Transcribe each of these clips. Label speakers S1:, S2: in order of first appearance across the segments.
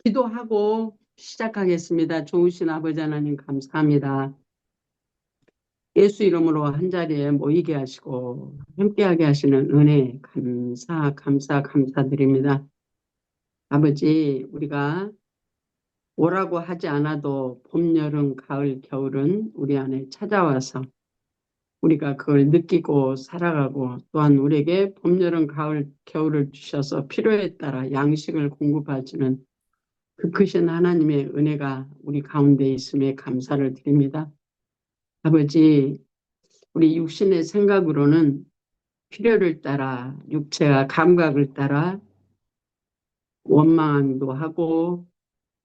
S1: 기도하고 시작하겠습니다. 좋으신 아버지 하나님 감사합니다. 예수 이름으로 한자리에 모이게 하시고 함께하게 하시는 은혜 감사드립니다. 아버지, 우리가 오라고 하지 않아도 봄, 여름, 가을, 겨울은 우리 안에 찾아와서 우리가 그걸 느끼고 살아가고, 또한 우리에게 봄, 여름, 가을, 겨울을 주셔서 필요에 따라 양식을 공급하시는 그 크신 하나님의 은혜가 우리 가운데 있음에 감사를 드립니다. 아버지, 우리 육신의 생각으로는 필요를 따라, 육체와 감각을 따라 원망도 하고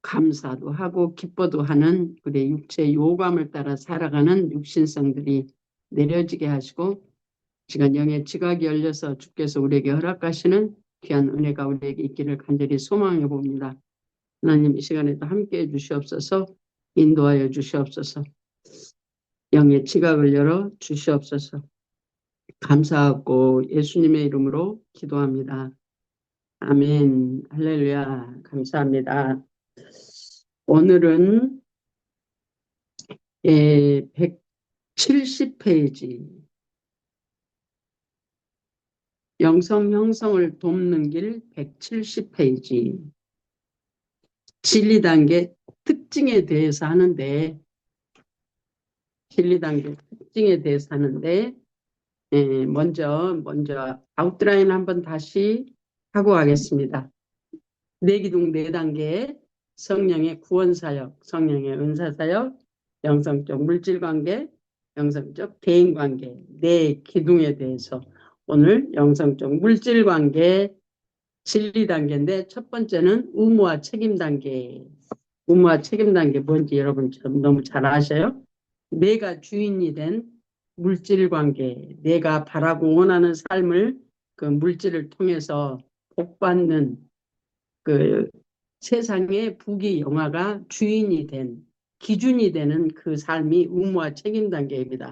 S1: 감사도 하고 기뻐도 하는 우리 육체의 요감을 따라 살아가는 육신성들이 내려지게 하시고, 시간 영의 지각이 열려서 주께서 우리에게 허락하시는 귀한 은혜가 우리에게 있기를 간절히 소망해 봅니다. 하나님, 이 시간에도 함께해 주시옵소서. 인도하여 주시옵소서. 영의 지각을 열어 주시옵소서. 감사하고 예수님의 이름으로 기도합니다. 아멘. 할렐루야. 감사합니다. 오늘은 170페이지 영성 형성을 돕는 길 170페이지 진리 단계 특징에 대해서 하는데, 진리 단계 특징에 대해서 하는데 먼저 아웃라인 한번 다시 하고 가겠습니다. 내기둥 4단계, 성령의 구원사역, 성령의 은사사역, 영성적 물질관계, 영성적 대인관계, 네 기둥에 대해서 오늘 영성적 물질관계 진리단계인데, 첫 번째는 의무와 책임단계. 의무와 책임단계 뭔지 여러분 너무 잘 아셔요? 내가 주인이 된 물질관계, 내가 바라고 원하는 삶을 그 물질을 통해서 복받는 그 세상의 부귀영화가 주인이 된, 기준이 되는 그 삶이 의무와 책임 단계입니다.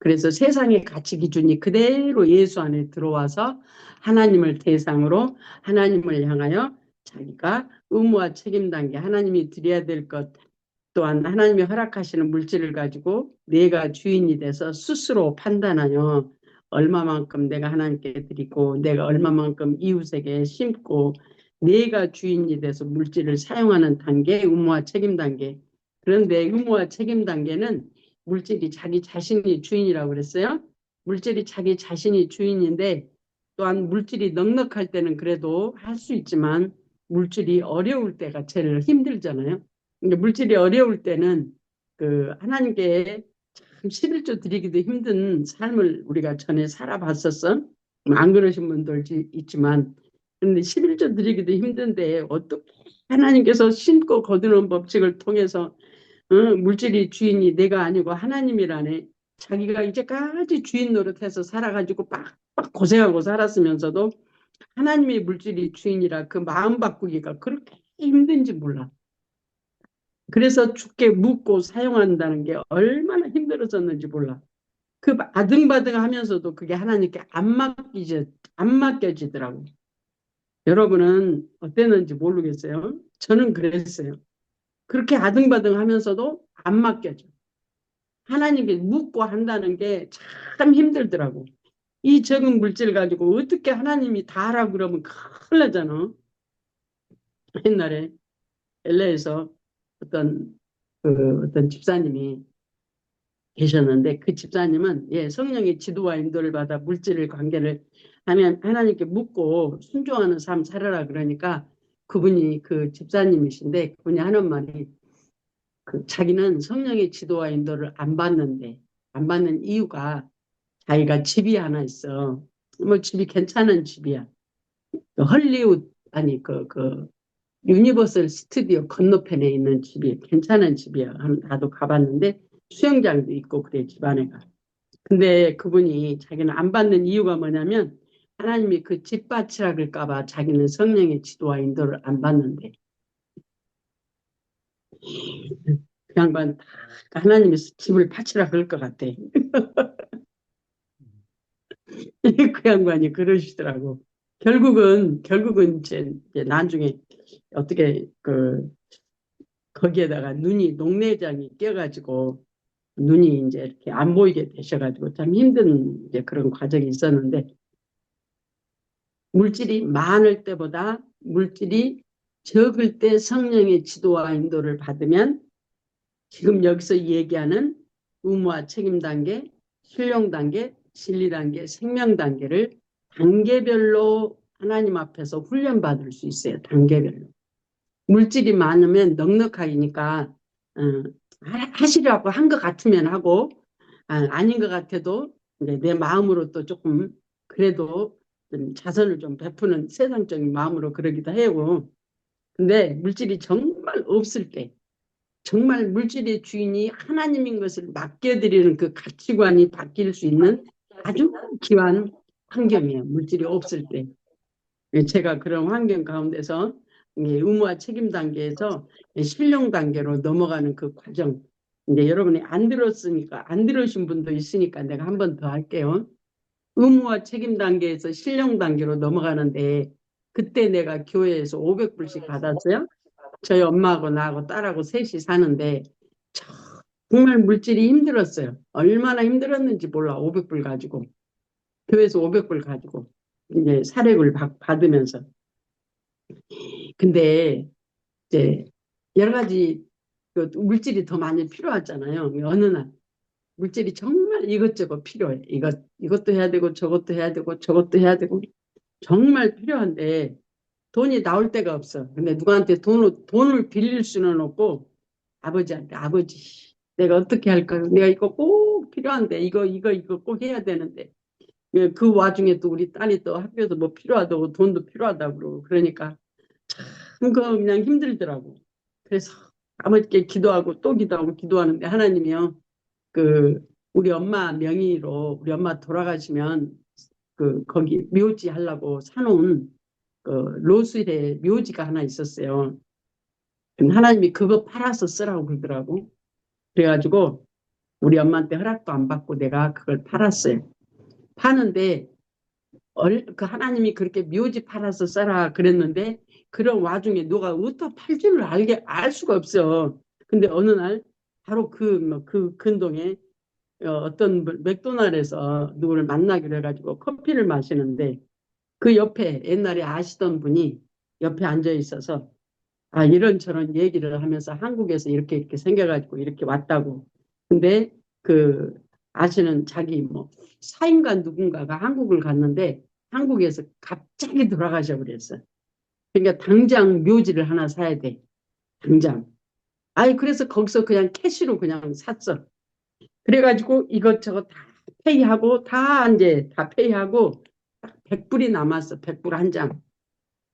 S1: 그래서 세상의 가치 기준이 그대로 예수 안에 들어와서 하나님을 대상으로 하나님을 향하여 자기가 의무와 책임 단계, 하나님이 드려야 될 것, 또한 하나님이 허락하시는 물질을 가지고 내가 주인이 돼서 스스로 판단하여 얼마만큼 내가 하나님께 드리고 내가 얼마만큼 이웃에게 심고, 내가 주인이 돼서 물질을 사용하는 단계, 의무와 책임 단계. 그런데 의무와 책임 단계는 물질이 자기 자신이 주인이라고 그랬어요. 물질이 자기 자신이 주인인데, 또한 물질이 넉넉할 때는 그래도 할 수 있지만 물질이 어려울 때가 제일 힘들잖아요. 물질이 어려울 때는 그 하나님께 참 11조 드리기도 힘든 삶을 우리가 전에 살아봤었어. 안 그러신 분들 있지만, 근데 11조 드리기도 힘든데 어떻게 하나님께서 심고 거두는 법칙을 통해서 물질이 주인이 내가 아니고 하나님이라네. 자기가 이제까지 주인 노릇해서 살아가지고 빡빡 고생하고 살았으면서도 하나님의 물질이 주인이라 그 마음 바꾸기가 그렇게 힘든지 몰라. 그래서 주께 묻고 사용한다는 게 얼마나 힘들어졌는지 몰라. 그 아등바등 하면서도 그게 하나님께 안 맡겨지더라고. 여러분은 어땠는지 모르겠어요. 저는 그랬어요. 그렇게 아등바등 하면서도 안 맡겨져. 하나님께 묻고 한다는 게 참 힘들더라고. 이 적은 물질 가지고 어떻게 하나님이 다 하라고 그러면 큰일 나잖아. 옛날에 LA에서 어떤 집사님이 계셨는데, 그 집사님은 성령의 지도와 인도를 받아 물질을 관계를 하나님께 묻고 순종하는 삶 살아라 그러니까, 그분이 그 집사님이신데 그분이 하는 말이, 자기는 성령의 지도와 인도를 안 받는 이유가 자기가 집이 하나 있어. 뭐 집이 괜찮은 집이야. 그 헐리우드 아니 그 유니버설 스튜디오 건너편에 있는 집이 괜찮은 집이야. 나도 가봤는데 수영장도 있고 그래, 집안에가. 근데 그분이 자기는 안 받는 이유가 뭐냐면, 하나님이 그 집 바치라 그럴까봐 자기는 성령의 지도와 인도를 안 받는데, 그 양반 다 하나님이 집을 바치라 그럴 것 같아. 그 양반이 그러시더라고. 결국은 이제 나중에 어떻게 거기에다가 눈이 녹내장이 껴가지고 눈이 이제 이렇게 안 보이게 되셔가지고 참 힘든 이제 그런 과정이 있었는데 물질이 많을 때보다 물질이 적을 때 성령의 지도와 인도를 받으면 지금 여기서 얘기하는 의무와 책임 단계, 신령 단계, 진리 단계, 생명 단계를 단계별로 하나님 앞에서 훈련받을 수 있어요. 단계별로. 물질이 많으면 넉넉하니까 하시려고 한 것 같으면 하고 아닌 것 같아도 이제 내 마음으로 또 조금 그래도 좀 자선을 좀 베푸는 세상적인 마음으로 그러기도 해요. 근데 물질이 정말 없을 때 정말 물질의 주인이 하나님인 것을 맡겨드리는 그 가치관이 바뀔 수 있는 아주 귀한 환경이에요. 물질이 없을 때. 제가 그런 환경 가운데서 의무와 책임 단계에서 신령 단계로 넘어가는 그 과정. 이제 여러분이 안 들었으니까, 안 들으신 분도 있으니까 내가 한 번 더 할게요. 의무와 책임 단계에서 신령 단계로 넘어가는데, 그때 내가 교회에서 500불씩 받았어요. 저희 엄마하고 나하고 딸하고 셋이 사는데, 정말 물질이 힘들었어요. 얼마나 힘들었는지 몰라, 500불 가지고. 교회에서 500불 가지고, 이제 사례를 받으면서. 근데 이제 여러 가지 그 물질이 더 많이 필요하잖아요. 어느 날 물질이 정말 이것저것 필요해. 이것도 해야 되고 저것도 해야 되고 저것도 해야 되고 정말 필요한데 돈이 나올 데가 없어. 근데 누구한테 돈을 빌릴 수는 없고 아버지한테 아버지 내가 어떻게 할까요? 내가 이거 꼭 필요한데 이거 꼭 해야 되는데 그 와중에 또 우리 딸이 또 학교에서 뭐 필요하다고 돈도 필요하다고 그러고 그러니까 그거 그냥 힘들더라고. 그래서 아버지께 기도하고 또 기도하고 기도하는데 하나님이요. 그 우리 엄마 명의로 우리 엄마 돌아가시면 거기 묘지 하려고 사놓은 그 로스힐에 묘지가 하나 있었어요. 하나님이 그거 팔아서 쓰라고 그러더라고. 그래가지고 우리 엄마한테 허락도 안 받고 내가 그걸 팔았어요. 파는데 그 하나님이 그렇게 묘지 팔아서 써라 그랬는데 그런 와중에 누가 어디다 팔 줄을 알 수가 없어. 근데 어느 날 바로 그 근동에 어떤 맥도날드에서 누구를 만나기로 해가지고 커피를 마시는데 그 옆에 옛날에 아시던 분이 옆에 앉아 있어서 이런저런 얘기를 하면서 한국에서 이렇게 생겨가지고 이렇게 왔다고. 근데 그 아시는 자기 뭐 사인가 누군가가 한국을 갔는데 한국에서 갑자기 돌아가셔 버렸어. 그러니까 당장 묘지를 하나 사야 돼. 당장. 그래서 거기서 그냥 캐시로 그냥 샀어. 그래가지고 이것저것 다 페이하고 다 이제 다 페이하고 딱 100불이 남았어. 100불 한 장.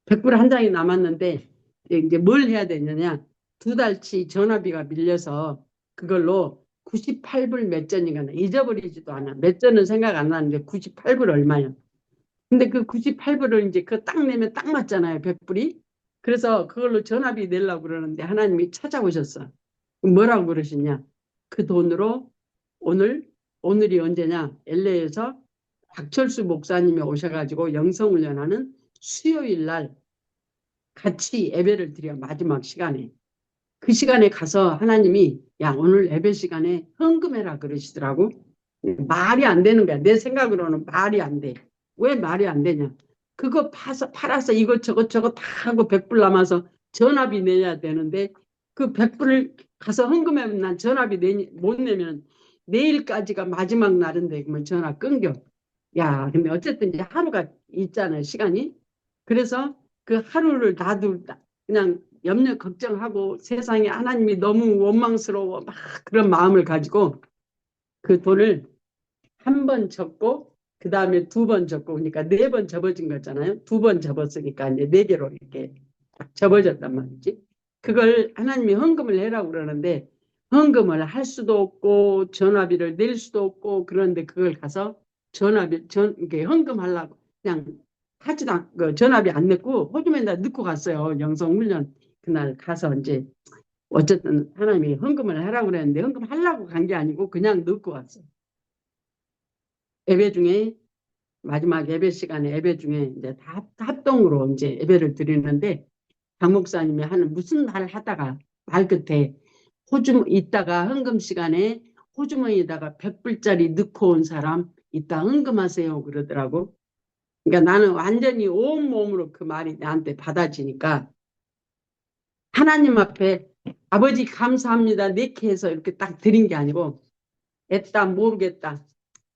S1: 100불 한 장이 남았는데 이제 뭘 해야 되느냐. 두 달치 전화비가 밀려서 그걸로 98불 몇 전인가 잊어버리지도 않아. 몇 전은 생각 안 나는데 98불 얼마야. 근데 그 98불을 이제 그 딱 내면 딱 맞잖아요. 100불이. 그래서 그걸로 전화비 내려고 그러는데 하나님이 찾아오셨어. 뭐라고 그러시냐. 그 돈으로 오늘이 언제냐. LA에서 박철수 목사님이 오셔가지고 영성훈련하는 수요일 날 같이 예배를 드려 마지막 시간에. 그 시간에 가서 하나님이 야 오늘 예배 시간에 헌금해라 그러시더라고. 말이 안 되는 거야. 내 생각으로는 말이 안 돼. 왜 말이 안 되냐. 그거 팔아서 이것저것 다 하고 100불 남아서 전화비 내야 되는데 그 100불을 가서 헌금하면 난 전화비 못 내면 내일까지가 마지막 날인데 그러면 전화 끊겨. 야 근데 어쨌든 이제 하루가 있잖아요. 시간이. 그래서 그 하루를 그냥 염려 걱정하고 세상에 하나님이 너무 원망스러워 막 그런 마음을 가지고 그 돈을 한 번 접고 그 다음에 두 번 접고 그러니까 네 번 접어진 거잖아요. 두 번 접었으니까 이제 네 개로 이렇게 딱 접어졌단 말이지. 그걸 하나님이 헌금을 해라고 그러는데 헌금을 할 수도 없고 전화비를 낼 수도 없고 그런데 그걸 가서 이렇게 헌금하려고 그냥 하지도 않고 전화비 안 냈고 호주머니에다 넣고 갔어요. 영성훈련 그날 가서 이제 어쨌든 하나님이 헌금을 하라고 그랬는데 헌금하려고 간 게 아니고 그냥 넣고 왔어요. 예배 중에 마지막 예배 시간에 예배 중에 이제 다 합동으로 이제 예배를 드리는데 장 목사님이 하는 무슨 말을 하다가 말 끝에 호주 이따가 헌금 시간에 호주머니에다가 100불짜리 넣고 온 사람 이따 헌금하세요 그러더라고. 그러니까 나는 완전히 온몸으로 그 말이 나한테 받아지니까 하나님 앞에 아버지 감사합니다 이렇게 해서 이렇게 딱 드린 게 아니고 애따 모르겠다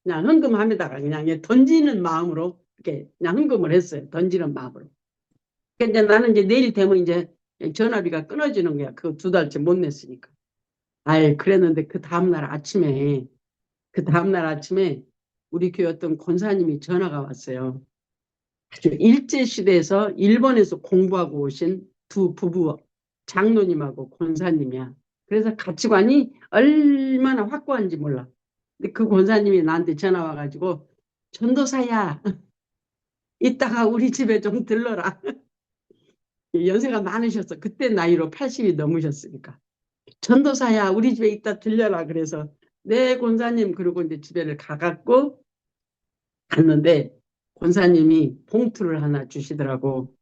S1: 그냥 헌금합니다가 그냥 던지는 마음으로 이렇게 그냥 헌금을 했어요. 던지는 마음으로. 그러니까 이제 나는 이제 내일 되면 이제 전화비가 끊어지는 거야. 그 2달째 못 냈으니까. 아이 그랬는데 그 다음날 아침에 우리 교회 어떤 권사님이 전화가 왔어요. 아주 일제시대에서 일본에서 공부하고 오신 두 부부 장로님하고 권사님이야. 그래서 가치관이 얼마나 확고한지 몰라. 근데 그 권사님이 나한테 전화 와가지고 전도사야 이따가 우리 집에 좀 들러라. 연세가 많으셨어. 그때 나이로 80이 넘으셨으니까. 전도사야 우리 집에 이따 들려라. 그래서 네 권사님 그러고 이제 집에를 가갖고 갔는데 권사님이 봉투를 하나 주시더라고.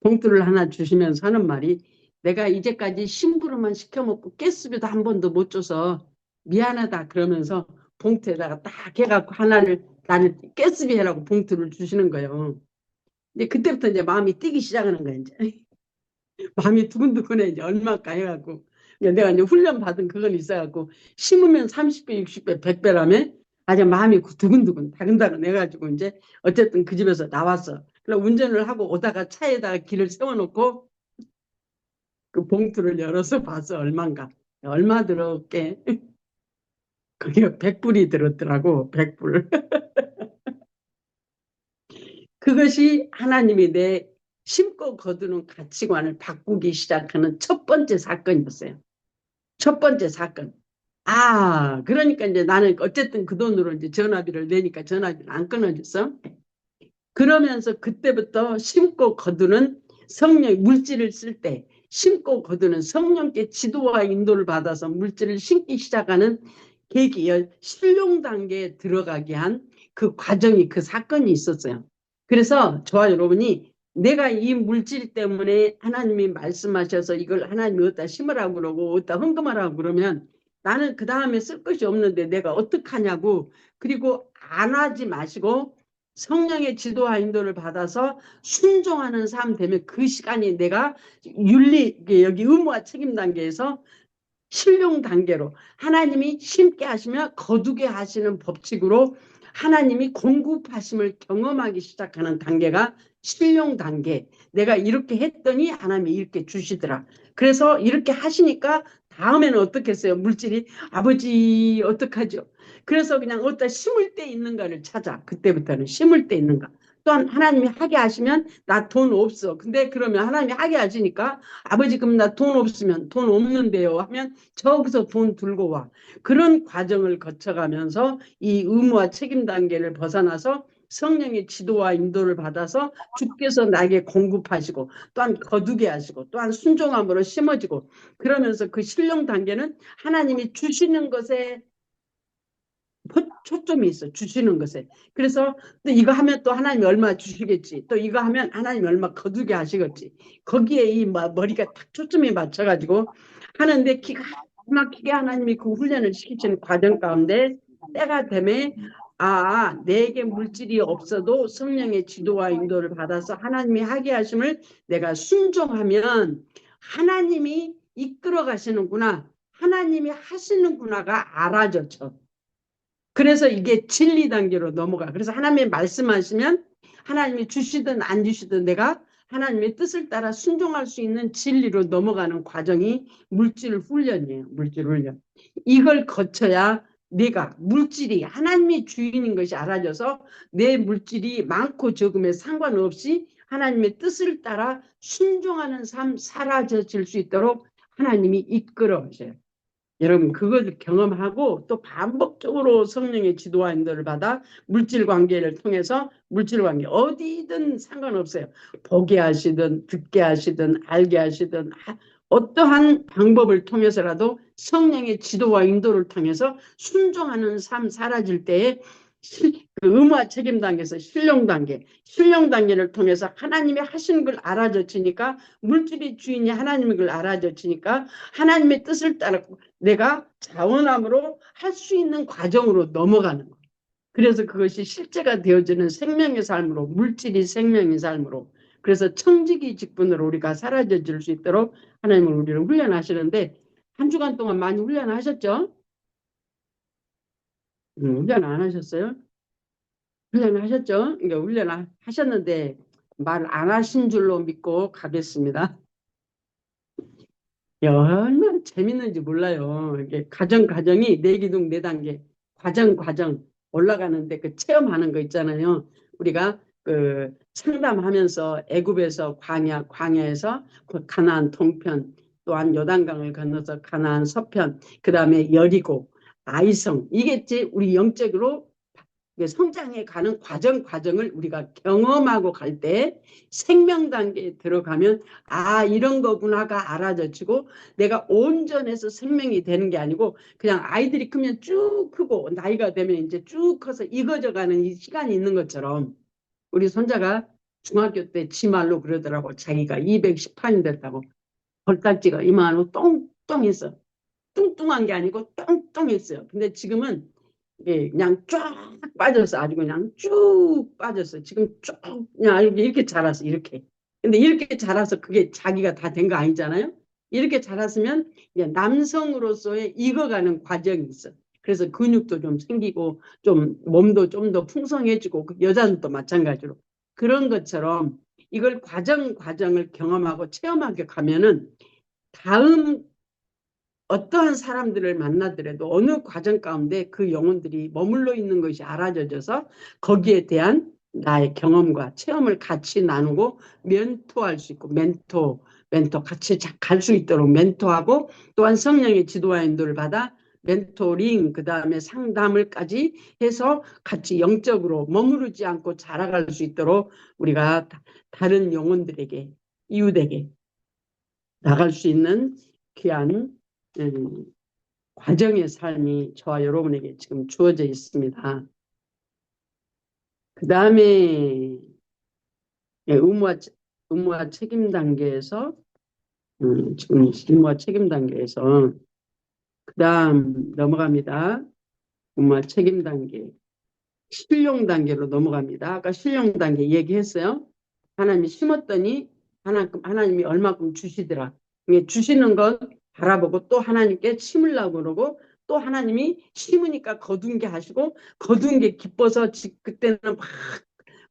S1: 봉투를 하나 주시면서 하는 말이 내가 이제까지 심부름만 시켜먹고 깨스비도 한 번도 못 줘서 미안하다 그러면서 봉투에다가 딱 해갖고 하나를 나는 깨스비 해라고 봉투를 주시는 거예요. 근데 그때부터 이제 마음이 뛰기 시작하는 거야 이제. 마음이 두근두근해 이제 얼마까 해갖고 내가 이제 훈련 받은 그건 있어갖고 심으면 30배, 60배, 100배라며 아주 마음이 두근두근 다근다근 해가지고 이제 어쨌든 그 집에서 나왔어. 그래서 운전을 하고 오다가 차에다가 길을 세워놓고 그 봉투를 열어서 봐서 얼마인가. 얼마 들었게? 그게 100불이 들었더라고. 100불. 그것이 하나님이 내 심고 거두는 가치관을 바꾸기 시작하는 첫 번째 사건이었어요. 첫 번째 사건. 아, 그러니까 이제 나는 어쨌든 그 돈으로 이제 전화비를 내니까 전화비를 안 끊어줬어. 그러면서 그때부터 심고 거두는 성령, 물질을 쓸 때 심고 거두는 성령께 지도와 인도를 받아서 물질을 심기 시작하는 계기, 실용 단계에 들어가게 한 그 과정이 그 사건이 있었어요. 그래서 저와 여러분이 내가 이 물질 때문에 하나님이 말씀하셔서 이걸 하나님이 어디다 심으라고 그러고 어디다 헌금하라고 그러면 나는 그 다음에 쓸 것이 없는데 내가 어떡하냐고. 그리고 안 하지 마시고 성령의 지도와 인도를 받아서 순종하는 삶 되면 그 시간이 내가 윤리 여기 의무와 책임 단계에서 신용 단계로 하나님이 심게 하시며 거두게 하시는 법칙으로 하나님이 공급하심을 경험하기 시작하는 단계가 신용 단계. 내가 이렇게 했더니 하나님이 이렇게 주시더라. 그래서 이렇게 하시니까 다음에는 어떻게 했어요? 물질이 아버지 어떡하죠? 그래서 그냥 어디다 심을 데 있는가를 찾아. 그때부터는 심을 데 있는가. 또한 하나님이 하게 하시면 나 돈 없어. 근데 그러면 하나님이 하게 하시니까 아버지 그럼 나 돈 없으면 돈 없는데요 하면 저기서 돈 들고 와. 그런 과정을 거쳐가면서 이 의무와 책임 단계를 벗어나서 성령의 지도와 인도를 받아서 주께서 나에게 공급하시고 또한 거두게 하시고 또한 순종함으로 심어지고 그러면서 그 신령 단계는 하나님이 주시는 것에 초점이 있어. 주시는 것에. 그래서 또 이거 하면 또 하나님이 얼마 주시겠지. 또 이거 하면 하나님이 얼마 거두게 하시겠지. 거기에 이 머리가 딱 초점이 맞춰가지고 하는데 기가 막히게 하나님이 그 훈련을 시키시는 과정 가운데 때가 되면 아 내게 물질이 없어도 성령의 지도와 인도를 받아서 하나님이 하게 하심을 내가 순종하면 하나님이 이끌어 가시는구나. 하나님이 하시는구나가 알아졌죠. 그래서 이게 진리 단계로 넘어가. 그래서 하나님이 말씀하시면 하나님이 주시든 안 주시든 내가 하나님의 뜻을 따라 순종할 수 있는 진리로 넘어가는 과정이 물질 훈련이에요. 물질 훈련. 이걸 거쳐야 내가 물질이 하나님이 주인인 것이 알아져서 내 물질이 많고 적음에 상관없이 하나님의 뜻을 따라 순종하는 삶 사라져질 수 있도록 하나님이 이끌어 오셔요. 여러분 그걸 경험하고 또 반복적으로 성령의 지도와 인도를 받아 물질 관계를 통해서 물질 관계 어디든 상관없어요. 보게 하시든 듣게 하시든 알게 하시든 어떠한 방법을 통해서라도 성령의 지도와 인도를 통해서 순종하는 삶 사라질 때에 그 의무화 책임 단계에서 신용 단계, 신용 단계를 통해서 하나님이 하시는 걸 알아젖히니까 물질의 주인이 하나님인 걸 알아젖히니까 하나님의 뜻을 따라 내가 자원함으로 할 수 있는 과정으로 넘어가는 거예요. 그래서 그것이 실제가 되어지는 생명의 삶으로, 물질이 생명의 삶으로. 그래서 청지기 직분으로 우리가 사라져질 수 있도록 하나님은 우리를 훈련하시는데 한 주간 동안 많이 훈련하셨죠? 훈련 안 하셨어요? 훈련하셨죠? 그러니까 훈련하셨는데 말 안 하신 줄로 믿고 가겠습니다. 얼마나 재밌는지 몰라요. 이게 과정이 내기둥 네 단계 과정 올라가는데 그 체험하는 거 있잖아요. 우리가 그 상담하면서 애굽에서 광야에서 그 가나안 동편 또한 요단강을 건너서 가나안 서편 그다음에 여리고 아이성 이겠지 우리 영적으로 성장해 가는 과정을 우리가 경험하고 갈 때 생명 단계에 들어가면 아 이런 거구나가 알아져지고 내가 온전해서 생명이 되는 게 아니고 그냥 아이들이 크면 쭉 크고 나이가 되면 이제 쭉 커서 익어져가는 이 시간이 있는 것처럼 우리 손자가 중학교 때 지 말로 그러더라고. 자기가 218이 됐다고. 벌딱지가 이만하고 똥똥했어. 뚱뚱한 게 아니고 뚱뚱했어요. 근데 지금은 예, 그냥 쫙 빠졌어. 아주 그냥 쭉 빠졌어. 지금 쭉 그냥 이렇게 자랐어. 이렇게. 근데 이렇게 자라서 그게 자기가 다 된 거 아니잖아요. 이렇게 자랐으면 이제 남성으로서의 익어가는 과정이 있어. 그래서 근육도 좀 생기고 좀 몸도 좀 더 풍성해지고 그 여자는 또 마찬가지로 그런 것처럼 이걸 과정을 경험하고 체험하게 가면은 다음 어떠한 사람들을 만나더라도 어느 과정 가운데 그 영혼들이 머물러 있는 것이 알아져져서 거기에 대한 나의 경험과 체험을 같이 나누고 멘토할 수 있고 멘토 같이 갈 수 있도록 멘토하고 또한 성령의 지도와 인도를 받아 멘토링 그다음에 상담을까지 해서 같이 영적으로 머무르지 않고 자라갈 수 있도록 우리가 다른 영혼들에게 이웃에게 나갈 수 있는 귀한 과정의 삶이 저와 여러분에게 지금 주어져 있습니다. 그 다음에 의무화 책임 단계에서 지금 의무화 책임 단계에서 그 다음 넘어갑니다. 의무화 책임 단계 신용 단계로 넘어갑니다. 아까 신용 단계 얘기했어요. 하나님이 심었더니 하나님이 얼마큼 주시더라. 주시는 건 바라보고 또 하나님께 심으려고 그러고 또 하나님이 심으니까 거둔 게 하시고 거둔 게 기뻐서 그때는 막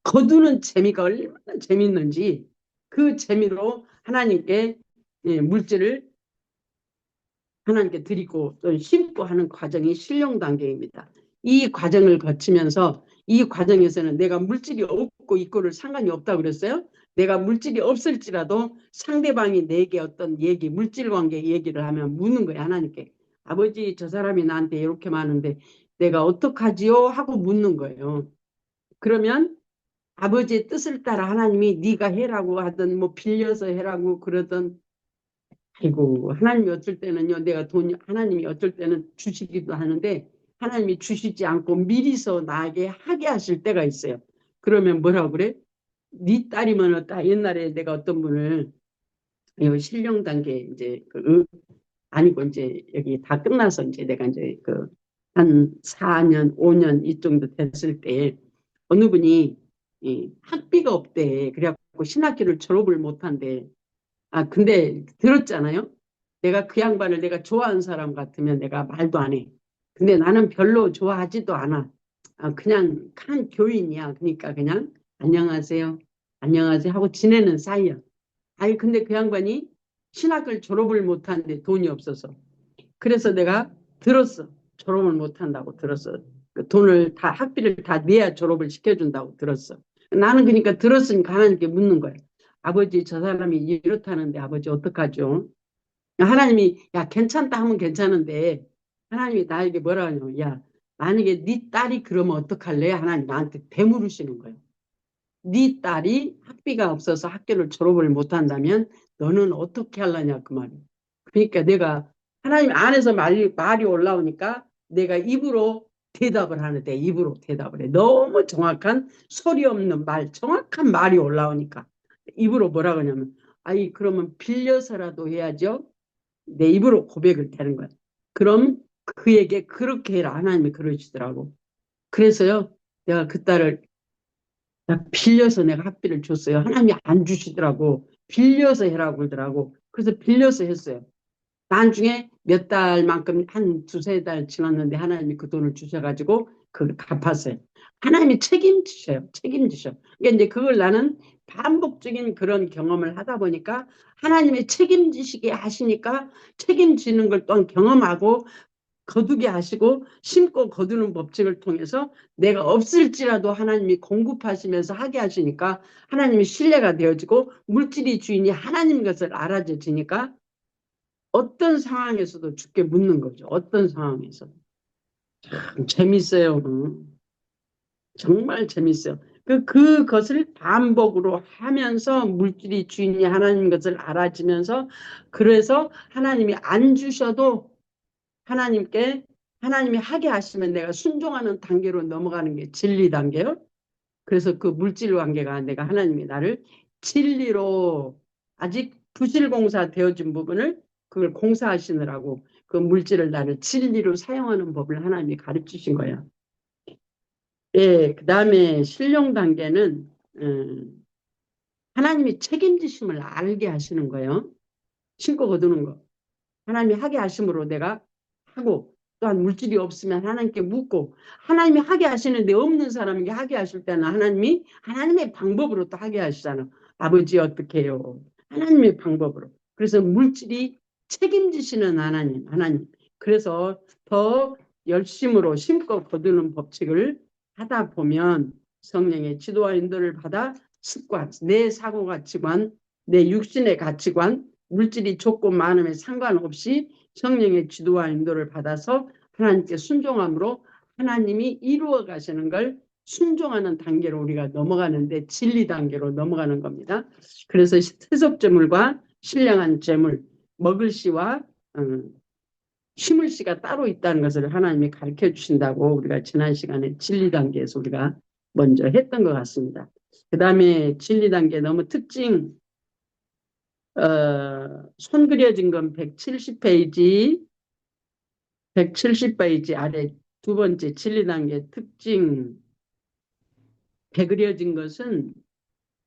S1: 거두는 재미가 얼마나 재밌는지 그 재미로 하나님께 물질을 하나님께 드리고 또 심고 하는 과정이 신용 단계입니다. 이 과정을 거치면서 이 과정에서는 내가 물질이 없고 있고를 상관이 없다고 그랬어요. 내가 물질이 없을지라도 상대방이 내게 어떤 얘기, 물질 관계 얘기를 하면 묻는 거예요. 하나님께. 아버지 저 사람이 나한테 이렇게 많은데 내가 어떡하지요? 하고 묻는 거예요. 그러면 아버지의 뜻을 따라 하나님이 네가 해라고 하든 뭐 빌려서 해라고 그러든 아이고 하나님이 어쩔 때는요 내가 돈 하나님이 어쩔 때는 주시기도 하는데 하나님이 주시지 않고 미리서 나에게 하게 하실 때가 있어요. 그러면 뭐라고 그래? 네 딸이면 어따 옛날에 내가 어떤 분을 신령 단계 이제 아니고 이제 여기 다 끝나서 이제 내가 이제 그 한 4년 5년 이 정도 됐을 때 어느 분이 학비가 없대. 그래갖고 신학기를 졸업을 못한대. 아, 근데 들었잖아요. 내가 그 양반을 내가 좋아하는 사람 같으면 내가 말도 안 해. 근데 나는 별로 좋아하지도 않아. 아, 그냥 한 교인이야. 그러니까 그냥 안녕하세요. 안녕하세요 하고 지내는 사이야. 아니, 근데 그 양반이 신학을 졸업을 못하는데 돈이 없어서. 그래서 내가 들었어. 졸업을 못한다고 들었어. 그 돈을 다 학비를 다 내야 졸업을 시켜준다고 들었어. 나는 그러니까 들었으니까 하나님께 묻는 거야. 아버지 저 사람이 이렇다는데 아버지 어떡하죠? 하나님이 야 괜찮다 하면 괜찮은데 하나님이 나에게 뭐라 하냐면 야 만약에 네 딸이 그러면 어떡할래? 하나님 나한테 되물으시는 거예요. 네 딸이 학비가 없어서 학교를 졸업을 못한다면 너는 어떻게 하려냐 그 말이에요. 그러니까 내가 하나님 안에서 말이 올라오니까 내가 입으로 대답을 하는데 입으로 대답을 해. 너무 정확한 소리 없는 말, 정확한 말이 올라오니까 입으로 뭐라 그러냐면 아이 그러면 빌려서라도 해야죠. 내 입으로 고백을 되는 거야. 그럼 그에게 그렇게 해라. 하나님이 그러시더라고. 그래서요. 내가 그 딸을 빌려서 내가 학비를 줬어요. 하나님이 안 주시더라고. 빌려서 해라고 그러더라고. 그래서 빌려서 했어요. 나중에 몇 달만큼 한 두세 달 지났는데 하나님이 그 돈을 주셔가지고 그걸 갚았어요. 하나님이 책임지셔요. 책임지셔. 그러니까 이제 그걸 나는 반복적인 그런 경험을 하다 보니까 하나님이 책임지시게 하시니까 책임지는 걸 또한 경험하고 거두게 하시고 심고 거두는 법칙을 통해서 내가 없을지라도 하나님이 공급하시면서 하게 하시니까 하나님이 신뢰가 되어지고 물질이 주인이 하나님 것을 알아져지니까 어떤 상황에서도 주께 묻는 거죠. 어떤 상황에서도. 참 재밌어요. 정말 재밌어요. 그것을 반복으로 하면서 물질이 주인이 하나님 것을 알아지면서 그래서 하나님이 안 주셔도 하나님께 하나님이 하게 하시면 내가 순종하는 단계로 넘어가는 게 진리 단계요. 그래서 그 물질 관계가 내가 하나님이 나를 진리로 아직 부실공사 되어진 부분을 그걸 공사하시느라고 그 물질을 나를 진리로 사용하는 법을 하나님이 가르치신 거예요. 예, 그 다음에 신령 단계는 하나님이 책임지심을 알게 하시는 거예요. 신고 거두는 거. 하나님이 하게 하심으로 내가 하고 또한 물질이 없으면 하나님께 묻고 하나님이 하게 하시는데 없는 사람에게 하게 하실 때는 하나님이 하나님의 방법으로 또 하게 하시잖아. 아버지 어떻게 해요? 하나님의 방법으로. 그래서 물질이 책임지시는 하나님. 그래서 더 열심으로 심고 거두는 법칙을 하다 보면 성령의 지도와 인도를 받아 습관, 내 사고가치관, 내 육신의 가치관, 물질이 적고 많음에 상관없이 성령의 지도와 인도를 받아서 하나님께 순종함으로 하나님이 이루어 가시는 걸 순종하는 단계로 우리가 넘어가는데 진리 단계로 넘어가는 겁니다. 그래서 세속재물과 신령한 재물, 먹을 씨와 심을 씨가 따로 있다는 것을 하나님이 가르쳐 주신다고 우리가 지난 시간에 진리 단계에서 우리가 먼저 했던 것 같습니다. 그 다음에 진리 단계 너무 특징 손 그려진 건 170페이지, 170페이지 아래 두 번째 진리 단계 특징 배 그려진 것은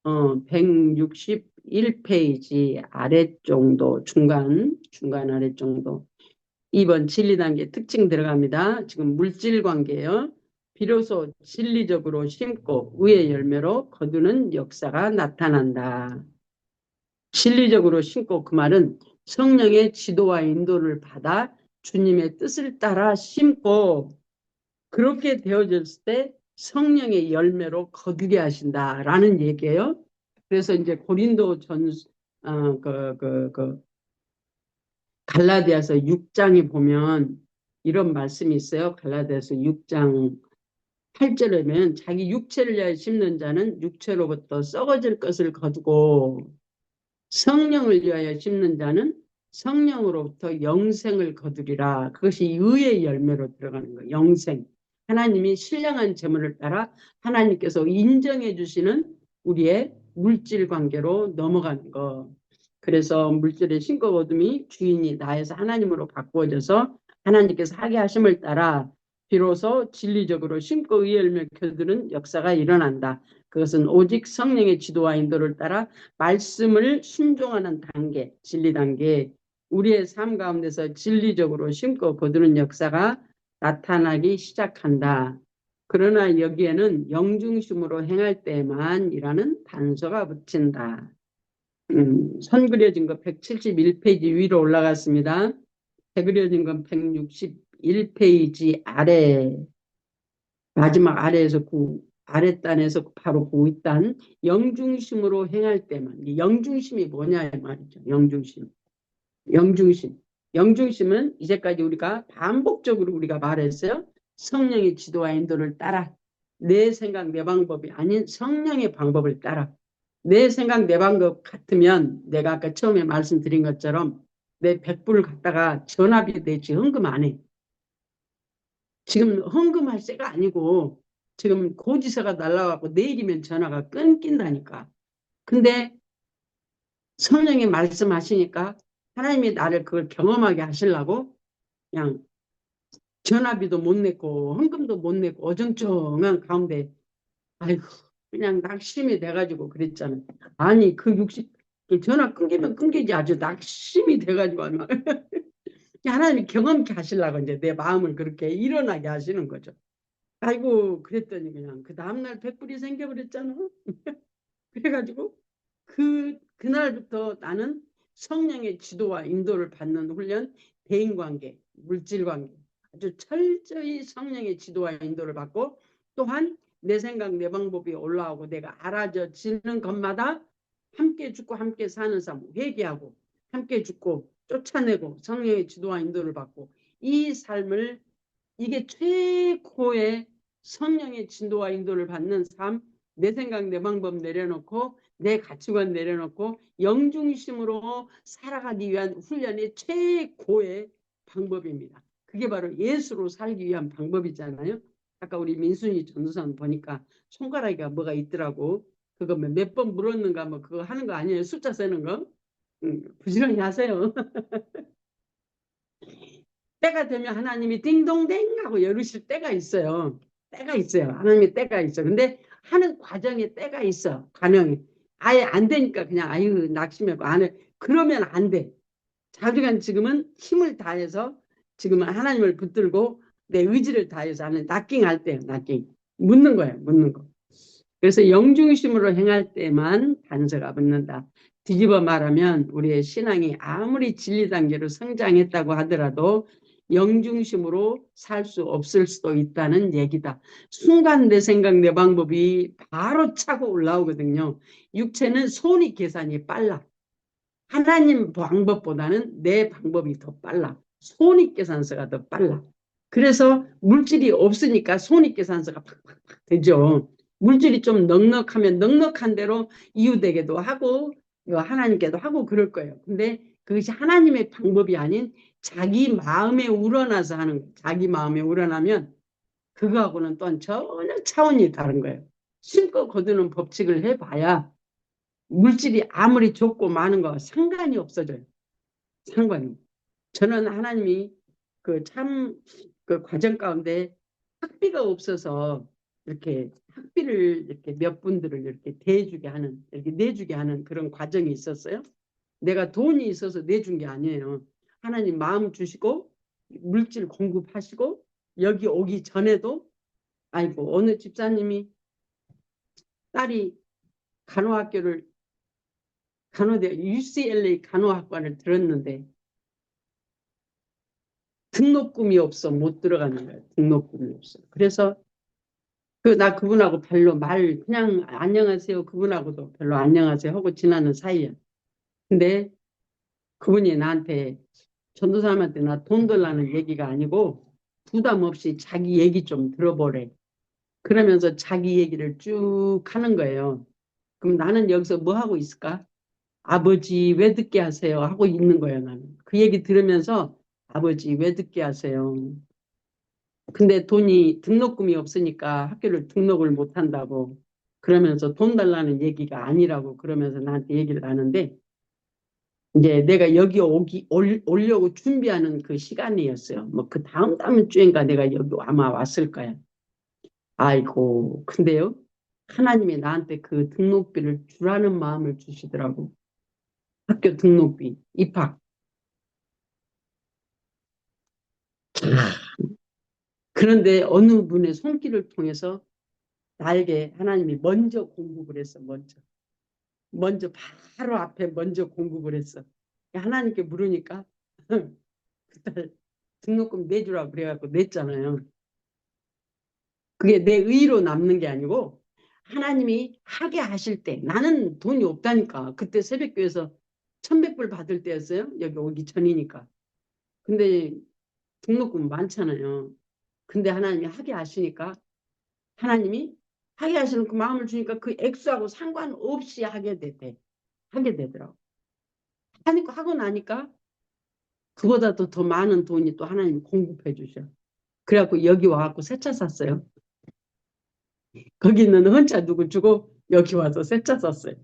S1: 161페이지 아래 정도 중간 아래 정도 2번 진리 단계 특징 들어갑니다. 지금 물질 관계요. 비로소 진리적으로 심고 의의 열매로 거두는 역사가 나타난다. 진리적으로 심고 그 말은 성령의 지도와 인도를 받아 주님의 뜻을 따라 심고 그렇게 되어졌을 때 성령의 열매로 거두게 하신다라는 얘기예요. 그래서 이제 고린도 갈라디아서 6장에 보면 이런 말씀이 있어요. 갈라디아서 6장 8절에는 자기 육체를 위하여 심는 자는 육체로부터 썩어질 것을 거두고 성령을 위하여 심는 자는 성령으로부터 영생을 거두리라. 그것이 의의 열매로 들어가는 거예요. 영생. 하나님이 신령한 재물을 따라 하나님께서 인정해 주시는 우리의 물질 관계로 넘어가는 거. 그래서 물질의 신고 거둠이 주인이 나에서 하나님으로 바꾸어져서 하나님께서 하게 하심을 따라 비로소 진리적으로 심고 의의 열매 거두는 역사가 일어난다. 그것은 오직 성령의 지도와 인도를 따라 말씀을 순종하는 단계, 진리 단계, 우리의 삶 가운데서 진리적으로 심고 거두는 역사가 나타나기 시작한다. 그러나 여기에는 영중심으로 행할 때만이라는 단서가 붙인다. 선 그려진 거 171페이지 위로 올라갔습니다. 배 그려진 건 161페이지 아래, 마지막 아래에서 아랫단에서 바로 그 윗단 영중심으로 행할 때만. 영중심이 뭐냐 이 말이죠. 영중심은 이제까지 우리가 반복적으로 우리가 말했어요. 성령의 지도와 인도를 따라 내 생각 내 방법이 아닌 성령의 방법을 따라 내 생각 내 방법 같으면 내가 아까 처음에 말씀드린 것처럼 내 100불을 갖다가 전압이 되지 헌금 안 해. 지금 헌금할 때가 아니고 지금 고지서가 날라가고 내일이면 전화가 끊긴다니까. 근데 성령이 말씀하시니까 하나님이 나를 그걸 경험하게 하시려고 그냥 전화비도 못 냈고 헌금도 못 냈고 어정쩡한 가운데 아이고 그냥 낙심이 돼가지고 그랬잖아. 아니 그 60, 그 전화 끊기면 끊기지 아주 낙심이 돼가지고 막 하나님이 경험케 하시려고 이제 내 마음을 그렇게 일어나게 하시는 거죠. 아이고 그랬더니 그냥 그 다음날 백불이 생겨버렸잖아. 그래가지고 그날부터 나는 성령의 지도와 인도를 받는 훈련, 대인관계, 물질관계 아주 철저히 성령의 지도와 인도를 받고 또한 내 생각, 내 방법이 올라오고 내가 알아져지는 것마다 함께 죽고 함께 사는 삶, 회개하고 함께 죽고 쫓아내고 성령의 지도와 인도를 받고 이 삶을 이게 최고의 성령의 진도와 인도를 받는 삶, 내 생각, 내 방법 내려놓고 내 가치관 내려놓고 영중심으로 살아가기 위한 훈련의 최고의 방법입니다. 그게 바로 예수로 살기 위한 방법이잖아요. 아까 우리 민순이 전도사는 보니까 손가락에 뭐가 있더라고. 그거 몇 번 물었는가 뭐 그거 하는 거 아니에요? 숫자 세는 거? 부지런히 하세요. 때가 되면 하나님이 띵동댕 하고 열으실 때가 있어요. 때가 있어요. 하나님의 때가 있어. 근데 하는 과정에 때가 있어. 과정이. 아예 안 되니까 그냥 아유 낙심하고 안 해. 그러면 안 돼. 자주간 지금은 힘을 다해서 지금은 하나님을 붙들고 내 의지를 다해서 하는 낫깅 할 때요. 낫깅. 묻는 거예요. 묻는 거. 그래서 영중심으로 행할 때만 단서가 붙는다. 뒤집어 말하면 우리의 신앙이 아무리 진리 단계로 성장했다고 하더라도 영중심으로 살 수 없을 수도 있다는 얘기다. 순간 내 생각, 내 방법이 바로 차고 올라오거든요. 육체는 손익 계산이 빨라. 하나님 방법보다는 내 방법이 더 빨라. 손익계산서가 더 빨라. 그래서 물질이 없으니까 손익계산서가 팍팍팍 되죠. 물질이 좀 넉넉하면 넉넉한 대로 이웃에게도 하고 하나님께도 하고 그럴 거예요. 근데 그것이 하나님의 방법이 아닌 자기 마음에 우러나서 하는 거예요. 자기 마음에 우러나면 그거하고는 또 전혀 차원이 다른 거예요. 심고 거두는 법칙을 해봐야 물질이 아무리 좋고 많은 거 상관이 없어져요. 상관이. 저는 하나님이 그 참 그 과정 가운데 학비가 없어서 이렇게 학비를 이렇게 몇 분들을 이렇게 대주게 하는, 이렇게 내주게 하는 그런 과정이 있었어요. 내가 돈이 있어서 내준 게 아니에요. 하나님 마음 주시고 물질 공급하시고 여기 오기 전에도 아이고 어느 집사님이 딸이 간호학교를 간호대 UCLA 간호학과를 들었는데 등록금이 없어 못 들어가는 거야. 등록금이 없어. 그래서 나 그분하고 별로 말 그냥 안녕하세요 그분하고도 별로 안녕하세요 하고 지나는 사이야. 근데 그분이 나한테 전도사님한테 나 돈 달라는 얘기가 아니고 부담 없이 자기 얘기 좀 들어보래. 그러면서 자기 얘기를 쭉 하는 거예요. 그럼 나는 여기서 뭐 하고 있을까? 아버지 왜 듣게 하세요? 하고 있는 거예요 나는. 그 얘기 들으면서 아버지 왜 듣게 하세요? 근데 돈이 등록금이 없으니까 학교를 등록을 못 한다고 그러면서 돈 달라는 얘기가 아니라고 그러면서 나한테 얘기를 하는데 이제 내가 여기 오려고 준비하는 그 시간이었어요. 뭐 그 다음 주인가 내가 여기 아마 왔을 거야. 아이고 근데요 하나님이 나한테 그 등록비를 주라는 마음을 주시더라고. 학교 등록비 입학. 그런데 어느 분의 손길을 통해서 나에게 하나님이 먼저 공급을 했어. 먼저 바로 앞에 먼저 공급을 했어. 하나님께 물으니까 그딸 등록금 내주라고 그래갖고 냈잖아요. 그게 내 의로 남는 게 아니고 하나님이 하게 하실 때 나는 돈이 없다니까. 그때 새벽교회에서 1,100불 받을 때였어요. 여기 오기 전이니까. 근데 등록금 많잖아요. 근데 하나님이 하게 하시니까 하나님이 하게 하시는 그 마음을 주니까 그 액수하고 상관없이 하게 되대. 하게 되더라고. 하고 나니까 그보다도 더 많은 돈이 또 하나님 공급해 주셔. 그래갖고 여기 와갖고 새 차 샀어요. 거기 있는 헌차 누구 주고 여기 와서 새 차 샀어요.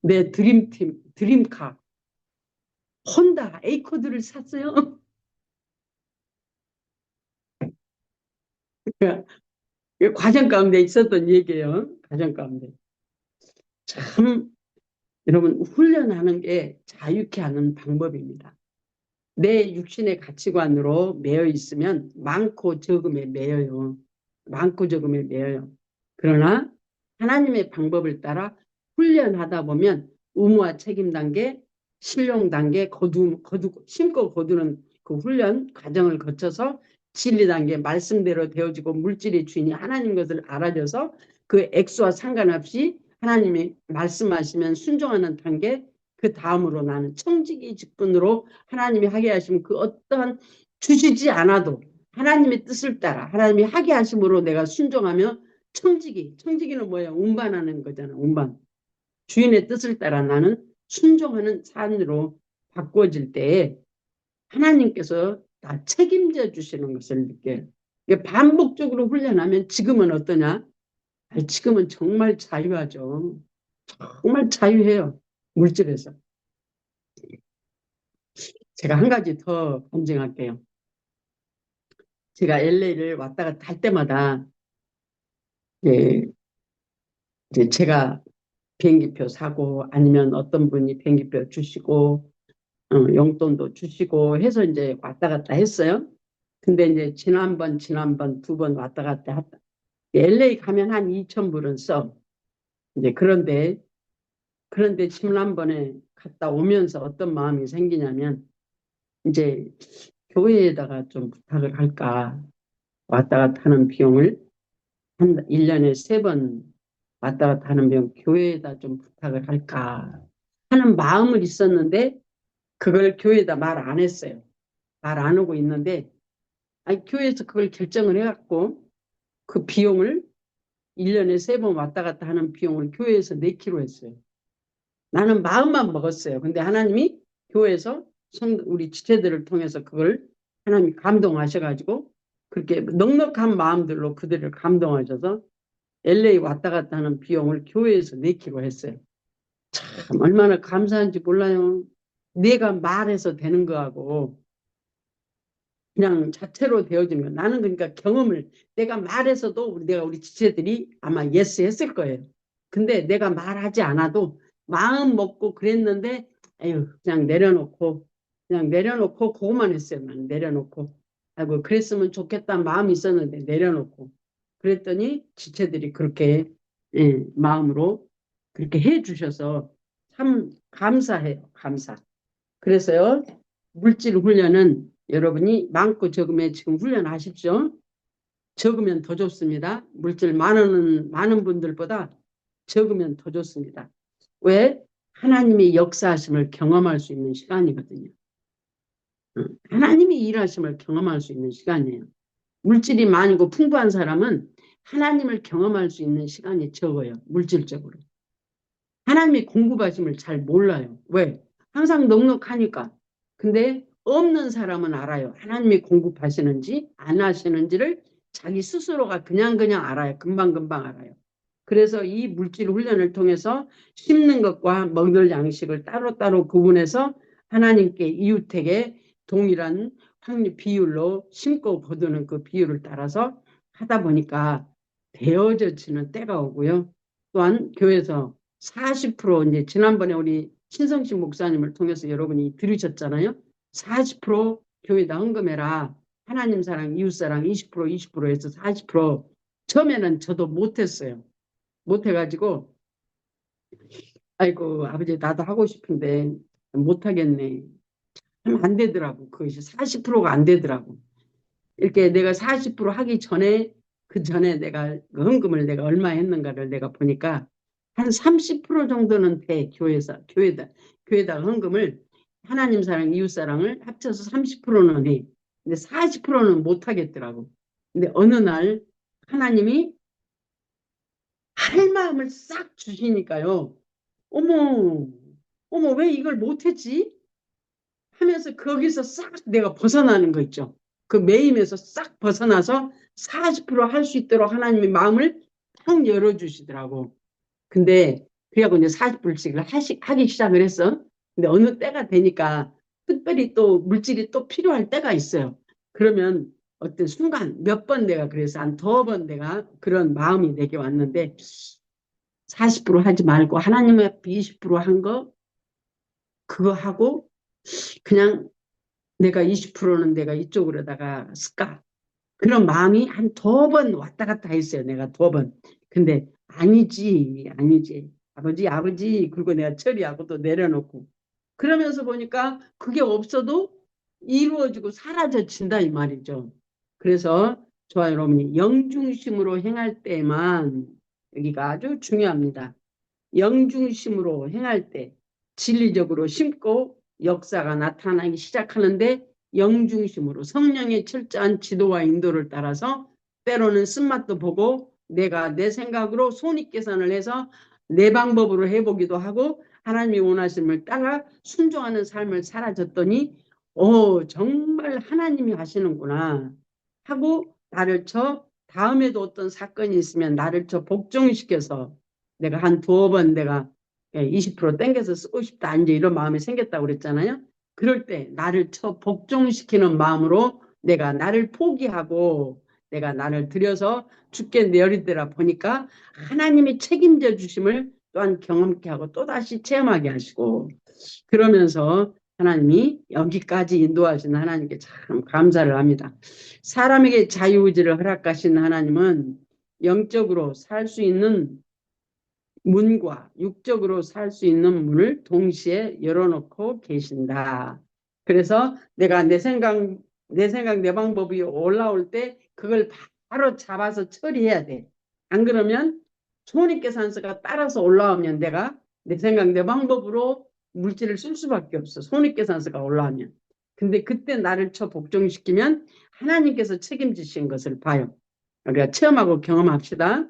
S1: 내 드림팀, 드림카. 혼다 A코드를 샀어요. 과정 가운데 있었던 얘기예요. 과정 가운데. 참, 여러분, 훈련하는 게 자유케 하는 방법입니다. 내 육신의 가치관으로 매여 있으면 많고 적음에 매여요. 많고 적음에 매여요. 그러나 하나님의 방법을 따라 훈련하다 보면 의무와 책임 단계, 실용 단계, 심고 거두는 그 훈련 과정을 거쳐서 진리 단계, 말씀대로 되어지고 물질의 주인이 하나님 것을 알아줘서 그 액수와 상관없이 하나님이 말씀하시면 순종하는 단계, 그 다음으로 나는 청지기 직분으로 하나님이 하게 하시면 그 어떠한 주시지 않아도 하나님의 뜻을 따라 하나님이 하게 하심으로 내가 순종하며 청지기는 뭐예요? 운반하는 거잖아. 운반. 주인의 뜻을 따라 나는 순종하는 삶으로 바꿔질 때에 하나님께서 다 책임져 주시는 것을 느껴요. 반복적으로 훈련하면 지금은 어떠냐? 지금은 정말 자유하죠. 정말 자유해요. 물질에서. 제가 한 가지 더 검증할게요. 제가 LA를 왔다 갔다 할 때마다 예, 이제 제가 비행기표 사고 아니면 어떤 분이 비행기표 주시고 용돈도 주시고 해서 이제 왔다 갔다 했어요. 근데 이제 지난번 두 번 왔다 갔다 했다. LA 가면 한 2천 불은 써. 이제 그런데 지난번에 갔다 오면서 어떤 마음이 생기냐면 이제 교회에다가 좀 부탁을 할까. 왔다 갔다 하는 비용을 한 1년에 3번 왔다 갔다 하는 비용 교회에다 좀 부탁을 할까 하는 마음을 있었는데 그걸 교회에다 말 안 했어요. 말 안 하고 있는데 아니, 교회에서 그걸 결정을 해갖고 그 비용을 1년에 3번 왔다 갔다 하는 비용을 교회에서 내기로 했어요. 나는 마음만 먹었어요. 근데 하나님이 교회에서 우리 지체들을 통해서 그걸 하나님이 감동하셔가지고 그렇게 넉넉한 마음들로 그들을 감동하셔서 LA 왔다 갔다 하는 비용을 교회에서 내기로 했어요. 참 얼마나 감사한지 몰라요. 내가 말해서 되는 거하고 그냥 자체로 되어지는 거. 나는 그러니까 경험을 내가 말해서도 내가 우리 지체들이 아마 예스 했을 거예요. 근데 내가 말하지 않아도 마음 먹고 그랬는데 에휴 그냥 내려놓고 그거만 했어요. 난 내려놓고 아이고 그랬으면 좋겠다는 마음이 있었는데 내려놓고 그랬더니 지체들이 그렇게 마음으로 그렇게 해 주셔서 참 감사해요. 감사. 그래서요 물질 훈련은 여러분이 많고 적음에 지금 훈련하십시오. 적으면 더 좋습니다. 물질 많은 분들보다 적으면 더 좋습니다. 왜? 하나님의 역사하심을 경험할 수 있는 시간이거든요. 하나님이 일하심을 경험할 수 있는 시간이에요. 물질이 많고 풍부한 사람은 하나님을 경험할 수 있는 시간이 적어요. 물질적으로. 하나님이 공급하심을 잘 몰라요. 왜? 항상 넉넉하니까. 근데 없는 사람은 알아요. 하나님이 공급하시는지 안 하시는지를 자기 스스로가 그냥 알아요. 금방금방 알아요. 그래서 이 물질 훈련을 통해서 심는 것과 먹을 양식을 따로따로 구분해서 하나님께 이웃에게 동일한 확률 비율로 심고 거두는 그 비율을 따라서 하다 보니까 되어져지는 때가 오고요. 또한 교회에서 40% 이제 지난번에 우리 신성식 목사님을 통해서 여러분이 들으셨잖아요. 40% 교회에다 헌금해라. 하나님 사랑, 이웃 사랑 20% 해서 40%. 처음에는 저도 못했어요. 못해가지고 아이고 아버지 나도 하고 싶은데 못하겠네. 하면 안 되더라고. 그것이 40%가 안 되더라고. 이렇게 내가 40% 하기 전에 그 전에 내가 그 헌금을 내가 얼마 했는가를 내가 보니까 한 30% 정도는 돼. 교회에다 헌금을 하나님 사랑, 이웃 사랑을 합쳐서 30%는 해. 근데 40%는 못 하겠더라고. 근데 어느 날 하나님이 할 마음을 싹 주시니까요. 어머, 왜 이걸 못했지? 하면서 거기서 싹 내가 벗어나는 거 있죠. 그 매임에서 싹 벗어나서 40%할 수 있도록 하나님의 마음을 탁 열어주시더라고. 근데 그래갖고 이제 40%씩을 하기 시작을 했어. 근데 어느 때가 되니까 특별히 또 물질이 또 필요할 때가 있어요. 그러면 어떤 순간 몇 번 내가 그래서 한 두 번 내가 그런 마음이 내게 왔는데 40% 하지 말고 하나님 앞에 20%한 거 그거 하고 그냥 내가 20%는 내가 이쪽으로다가 쓸까? 그런 마음이 한 두 번 왔다 갔다 했어요. 내가 두 번. 근데 아니지, 아니지. 아버지, 아버지. 그리고 내가 처리하고 또 내려놓고. 그러면서 보니까 그게 없어도 이루어지고 사라져진다 이 말이죠. 그래서 좋아요, 여러분이 영중심으로 행할 때만 여기가 아주 중요합니다. 영중심으로 행할 때 진리적으로 심고 역사가 나타나기 시작하는데 영중심으로 성령의 철저한 지도와 인도를 따라서 때로는 쓴맛도 보고 내가 내 생각으로 손익계산을 해서 내 방법으로 해보기도 하고 하나님이 원하심을 따라 순종하는 삶을 살아졌더니 정말 하나님이 하시는구나 하고 나를 쳐 다음에도 어떤 사건이 있으면 나를 쳐 복종시켜서 내가 한 두 번 내가 20% 땡겨서 쓰고 싶다 이제 이런 마음이 생겼다고 그랬잖아요. 그럴 때 나를 복종시키는 마음으로 내가 나를 포기하고 내가 나를 들여서 죽게 내어리더라 보니까 하나님이 책임져 주심을 또한 경험케 하고 또다시 체험하게 하시고 그러면서 하나님이 여기까지 인도하시는 하나님께 참 감사를 합니다. 사람에게 자유의지를 허락하신 하나님은 영적으로 살 수 있는 문과 육적으로 살 수 있는 문을 동시에 열어놓고 계신다. 그래서 내가 내 방법이 올라올 때 그걸 바로 잡아서 처리해야 돼. 안 그러면 손익계산서가 따라서 올라오면 내가 내 생각, 내 방법으로 물질을 쓸 수밖에 없어. 손익계산서가 올라오면. 근데 그때 나를 복종시키면 하나님께서 책임지신 것을 봐요. 우리가 체험하고 경험합시다.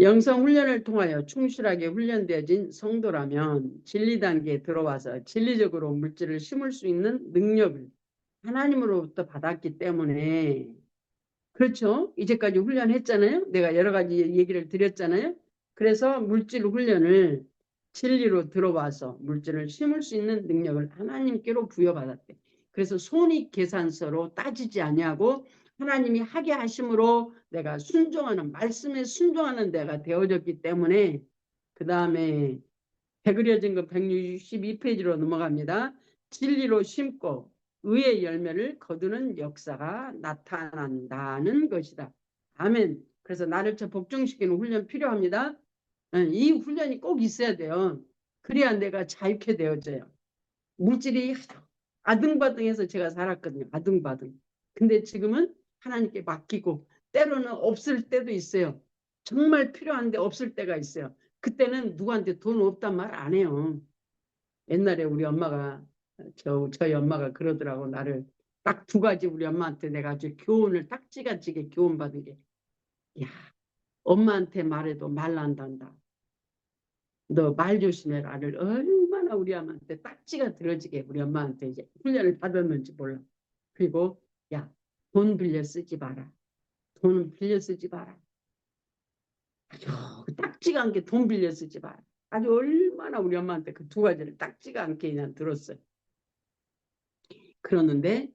S1: 영성 훈련을 통하여 충실하게 훈련되어진 성도라면 진리 단계에 들어와서 진리적으로 물질을 심을 수 있는 능력을 하나님으로부터 받았기 때문에 그렇죠. 이제까지 훈련했잖아요. 내가 여러 가지 얘기를 드렸잖아요. 그래서 물질 훈련을 진리로 들어와서 물질을 심을 수 있는 능력을 하나님께로 부여받았대. 그래서 손익계산서로 따지지 아니하고 하나님이 하게 하심으로 내가 순종하는 말씀에 순종하는 데가 되어졌기 때문에 그 다음에 배그려진 거 162페이지로 넘어갑니다. 진리로 심고 의의 열매를 거두는 역사가 나타난다는 것이다. 아멘. 그래서 나를 복종시키는 훈련 필요합니다. 이 훈련이 꼭 있어야 돼요. 그래야 내가 자유케 되어져요. 물질이 아등바등해서 제가 살았거든요. 아등바등. 근데 지금은 하나님께 맡기고 때로는 없을 때도 있어요. 정말 필요한데 없을 때가 있어요. 그때는 누구한테 돈 없단 말 안 해요. 옛날에 우리 엄마가 저희 엄마가 그러더라고. 나를 딱 두 가지 우리 엄마한테 내가 아주 교훈을 딱지가지게 교훈받은 게 야, 엄마한테 말해도 말 난단다. 너 말 조심해라를 얼마나 우리 엄마한테 딱지가 들어지게 우리 엄마한테 이제 훈련을 받았는지 몰라. 그리고 야, 돈 빌려 쓰지 마라. 돈 빌려 쓰지 마라. 아주 딱지가 않게 돈 빌려 쓰지 마라. 아주 얼마나 우리 엄마한테 그 두 가지를 딱지가 않게 그냥 들었어요. 그러는데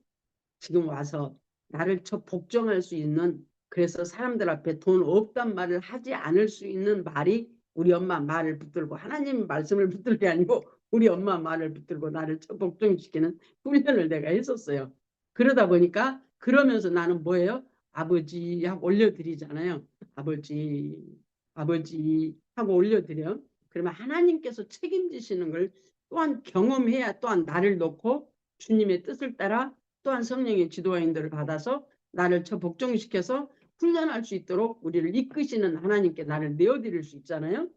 S1: 지금 와서 나를 복종할 수 있는 그래서 사람들 앞에 돈 없단 말을 하지 않을 수 있는 말이 우리 엄마 말을 붙들고 하나님 말씀을 붙들 게 아니고 우리 엄마 말을 붙들고 나를 복종시키는 훈련을 내가 했었어요. 그러다 보니까 그러면서 나는 뭐예요? 아버지 하고 올려드리잖아요. 아버지 아버지 하고 올려드려. 그러면 하나님께서 책임지시는 걸 또한 경험해야 또한 나를 놓고 주님의 뜻을 따라 또한 성령의 지도와 인도를 받아서 나를 복종시켜서 훈련할 수 있도록 우리를 이끄시는 하나님께 나를 내어드릴 수 있잖아요.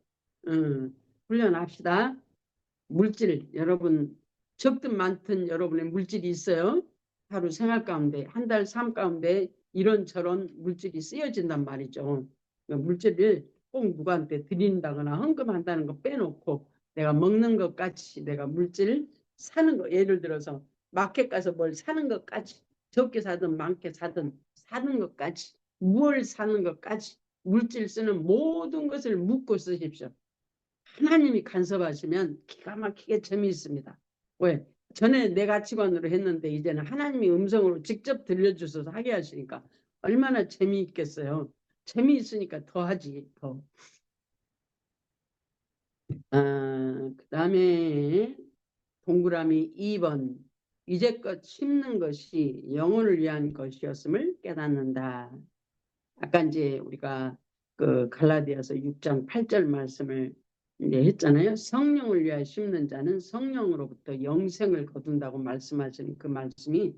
S1: 훈련합시다. 물질 여러분 적든 많든 여러분의 물질이 있어요. 하루 생활 가운데 한 달 삶 가운데 이런저런 물질이 쓰여진단 말이죠. 물질을 꼭 누구한테 드린다거나 헌금한다는 거 빼놓고 내가 먹는 것까지 내가 물질 사는 거 예를 들어서 마켓 가서 뭘 사는 것까지 적게 사든 많게 사든 사는 것까지, 무엇을 사는 것까지 물질 쓰는 모든 것을 묻고 쓰십시오. 하나님이 간섭하시면 기가 막히게 재미있습니다. 왜? 전에 내 가치관으로 했는데 이제는 하나님이 음성으로 직접 들려주셔서 하게 하시니까 얼마나 재미있겠어요. 재미있으니까 더 하지, 더. 그다음에 동그라미 2번. 이제껏 심는 것이 영혼을 위한 것이었음을 깨닫는다. 아까 이제 우리가 그 갈라디아서 6장 8절 말씀을 이제 했잖아요. 성령을 위하여 심는 자는 성령으로부터 영생을 거둔다고 말씀하시는 그 말씀이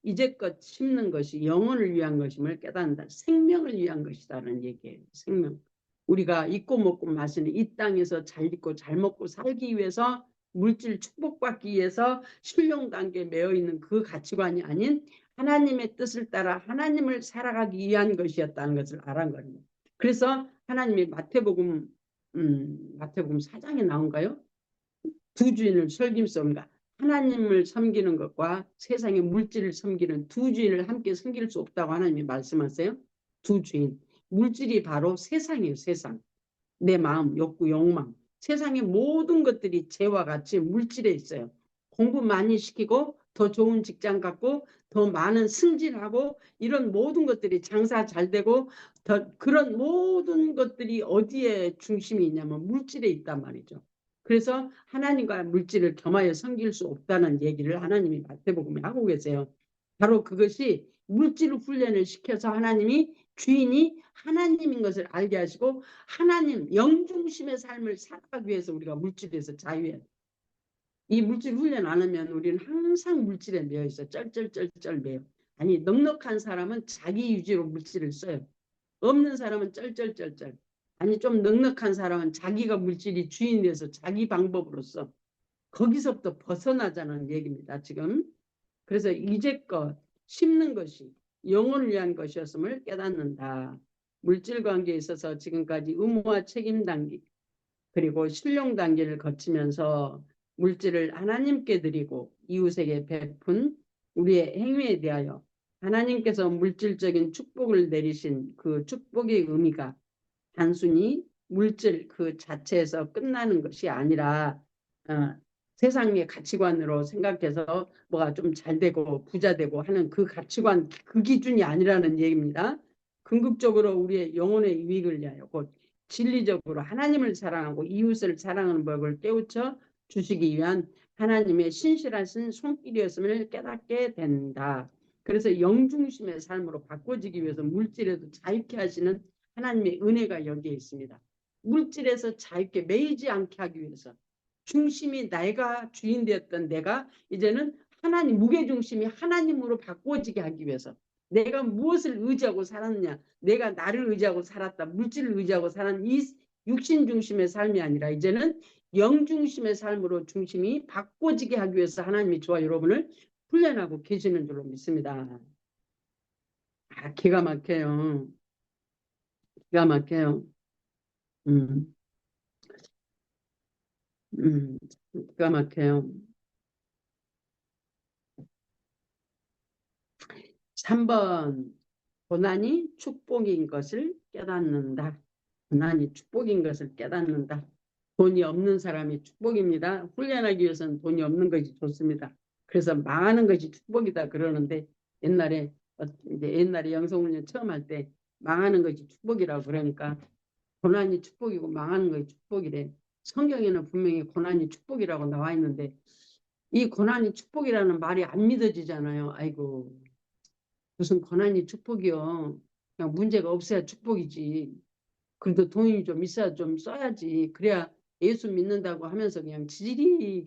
S1: 이제껏 심는 것이 영혼을 위한 것임을 깨닫는다. 생명을 위한 것이다는 얘기예요. 생명. 우리가 잊고 먹고 마시는 이 땅에서 잘 잊고 잘 먹고 살기 위해서 물질 축복받기 위해서 신령 단계에 매여 있는 그 가치관이 아닌 하나님의 뜻을 따라 하나님을 살아가기 위한 것이었다는 것을 알은 거예요. 그래서 하나님이 마태복음 4장에 나온가요? 두 주인을 섬김성가 하나님을 섬기는 것과 세상의 물질을 섬기는 두 주인을 함께 섬길 수 없다고 하나님이 말씀하세요. 두 주인. 물질이 바로 세상이에요. 세상. 내 마음, 욕구, 욕망. 세상의 모든 것들이 죄와 같이 물질에 있어요. 공부 많이 시키고 더 좋은 직장 갖고 더 많은 승진하고 이런 모든 것들이 장사 잘 되고 더 그런 모든 것들이 어디에 중심이 있냐면 물질에 있단 말이죠. 그래서 하나님과 물질을 겸하여 섬길 수 없다는 얘기를 하나님이 마태복음에 하고 계세요. 바로 그것이 물질 훈련을 시켜서 하나님이 주인이 하나님인 것을 알게 하시고 하나님 영중심의 삶을 살아가기 위해서 우리가 물질에서 자유해야 돼. 이 물질 훈련 안 하면 우리는 항상 물질에 매여 있어. 쩔쩔쩔쩔 매여. 아니 넉넉한 사람은 자기 유지로 물질을 써요. 없는 사람은 쩔쩔쩔쩔. 아니 좀 넉넉한 사람은 자기가 물질이 주인 돼서 자기 방법으로 써. 거기서부터 벗어나자는 얘기입니다. 지금. 그래서 이제껏 심는 것이 영혼을 위한 것이었음을 깨닫는다. 물질 관계에 있어서 지금까지 의무와 책임 단계 그리고 신령 단계를 거치면서 물질을 하나님께 드리고 이웃에게 베푼 우리의 행위에 대하여 하나님께서 물질적인 축복을 내리신 그 축복의 의미가 단순히 물질 그 자체에서 끝나는 것이 아니라 세상의 가치관으로 생각해서 뭐가 좀 잘 되고 부자 되고 하는 그 가치관 그 기준이 아니라는 얘기입니다. 궁극적으로 우리의 영혼의 유익을 위하여 곧 진리적으로 하나님을 사랑하고 이웃을 사랑하는 법을 깨우쳐 주시기 위한 하나님의 신실하신 손길이었음을 깨닫게 된다. 그래서 영중심의 삶으로 바꿔지기 위해서 물질에도 자유케 하시는 하나님의 은혜가 여기에 있습니다. 물질에서 자유케 매이지 않게 하기 위해서 중심이 내가 주인 되었던 내가 이제는 하나님 무게중심이 하나님으로 바꿔지게 하기 위해서 내가 무엇을 의지하고 살았느냐 내가 나를 의지하고 살았다 물질을 의지하고 사는 이 육신 중심의 삶이 아니라 이제는 영 중심의 삶으로 중심이 바꿔지게 하기 위해서 하나님이 저와 여러분을 훈련하고 계시는 줄로 믿습니다. 기가 막혀요. 기가 막혀요. 음, 기가 막혀요. 3번 고난이 축복인 것을 깨닫는다. 고난이 축복인 것을 깨닫는다. 돈이 없는 사람이 축복입니다. 훈련하기 위해서는 돈이 없는 것이 좋습니다. 그래서 망하는 것이 축복이다 그러는데 옛날에 영성훈련 처음 할 때 망하는 것이 축복이라고 그러니까 고난이 축복이고 망하는 것이 축복이래. 성경에는 분명히 고난이 축복이라고 나와 있는데 이 고난이 축복이라는 말이 안 믿어지잖아요. 아이고 무슨 고난이 축복이요. 그냥 문제가 없어야 축복이지. 그래도 돈이 좀 있어야 좀 써야지. 그래야 예수 믿는다고 하면서 그냥 지질이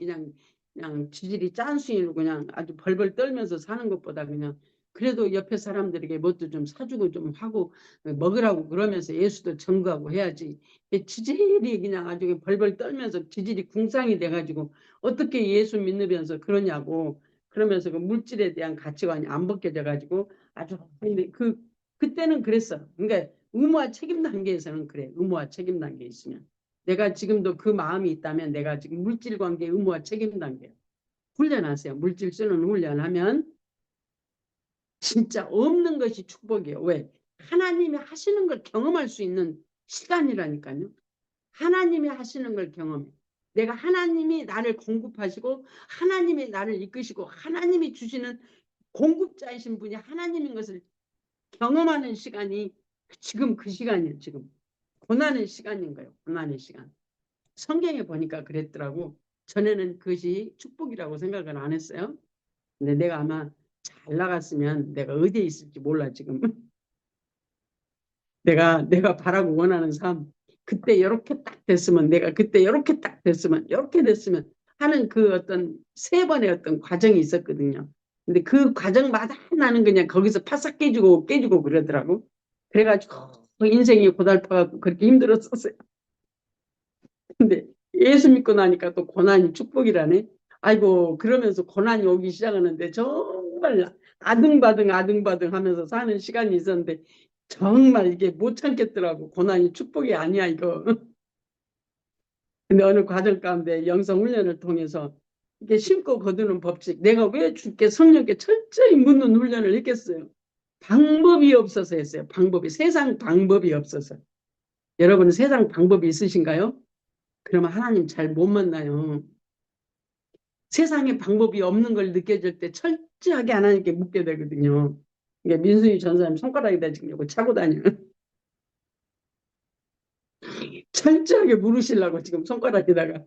S1: 짠수이로 그냥 아주 벌벌 떨면서 사는 것보다 그냥 그래도 옆에 사람들에게 뭣도 좀 사주고 좀 하고 먹으라고 그러면서 예수도 전구하고 해야지. 지질이 그냥 아주 벌벌 떨면서 지질이 궁상이 돼가지고 어떻게 예수 믿으면서 그러냐고 그러면서 그 물질에 대한 가치관이 안 벗겨져가지고 아주 근데 그때는 그랬어. 그러니까 의무와 책임 단계에서는 그래. 의무와 책임 단계에 있으면. 내가 지금도 그 마음이 있다면 내가 지금 물질 관계 의무와 책임 단계. 훈련하세요. 물질 쓰는 훈련하면 진짜 없는 것이 축복이에요. 왜? 하나님이 하시는 걸 경험할 수 있는 시간이라니까요. 하나님이 하시는 걸 경험해. 내가 하나님이 나를 공급하시고 하나님이 나를 이끄시고 하나님이 주시는 공급자이신 분이 하나님인 것을 경험하는 시간이 지금 그 시간이에요. 지금 고난의 시간인 거예요. 고난의 시간. 성경에 보니까 그랬더라고. 전에는 그것이 축복이라고 생각을 안 했어요. 근데 내가 아마 잘 나갔으면 내가 어디에 있을지 몰라 지금. 내가 바라고 원하는 삶, 그때 이렇게 딱 됐으면, 내가 그때 이렇게 딱 됐으면, 이렇게 됐으면 하는 그 어떤 세 번의 어떤 과정이 있었거든요. 근데 그 과정마다 나는 그냥 거기서 파삭 깨지고 그러더라고. 그래가지고 인생이 고달파갖고 그렇게 힘들었었어요. 근데 예수 믿고 나니까 또 고난이 축복이라네. 아이고, 그러면서 고난이 오기 시작하는데 정말 아등바등 하면서 사는 시간이 있었는데 정말 이게 못 참겠더라고. 고난이 축복이 아니야, 이거. 근데 어느 과정 가운데 영성 훈련을 통해서 이게 심고 거두는 법칙. 내가 왜 주께 성령께 철저히 묻는 훈련을 했겠어요. 방법이 없어서 했어요. 방법이. 세상 방법이 없어서. 여러분은 세상 방법이 있으신가요? 그러면 하나님 잘 못 만나요. 세상에 방법이 없는 걸 느껴질 때 철저하게 하나님께 묻게 되거든요. 이게 민수희 전사님 손가락에다 지금 이거 차고 다녀. 철저하게 물으시려고 지금 손가락에다가.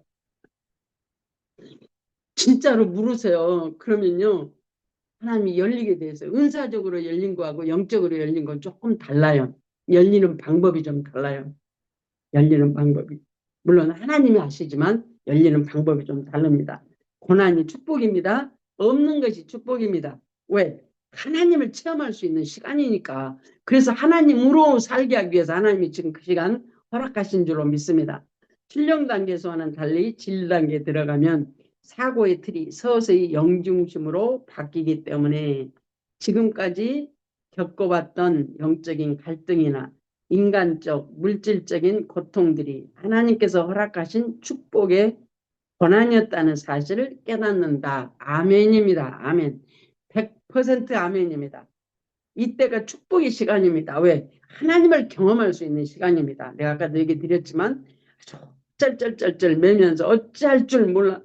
S1: 진짜로 물으세요. 그러면요. 하나님이 열리게 돼 있어요. 은사적으로 열린 거하고 영적으로 열린 건 조금 달라요. 열리는 방법이 좀 달라요. 열리는 방법이. 물론 하나님이 하시지만 열리는 방법이 좀 다릅니다. 고난이 축복입니다. 없는 것이 축복입니다. 왜? 하나님을 체험할 수 있는 시간이니까. 그래서 하나님으로 살게 하기 위해서 하나님이 지금 그 시간 허락하신 줄로 믿습니다. 신령 단계에서와는 달리 질 단계에 들어가면 사고의 틀이 서서히 영중심으로 바뀌기 때문에 지금까지 겪어봤던 영적인 갈등이나 인간적, 물질적인 고통들이 하나님께서 허락하신 축복의 고난이었다는 사실을 깨닫는다. 아멘입니다. 아멘. 100% 아멘입니다. 이때가 축복의 시간입니다. 왜? 하나님을 경험할 수 있는 시간입니다. 내가 아까도 얘기 드렸지만 아주 쩔쩔쩔쩔 매면서 어찌할 줄 몰라.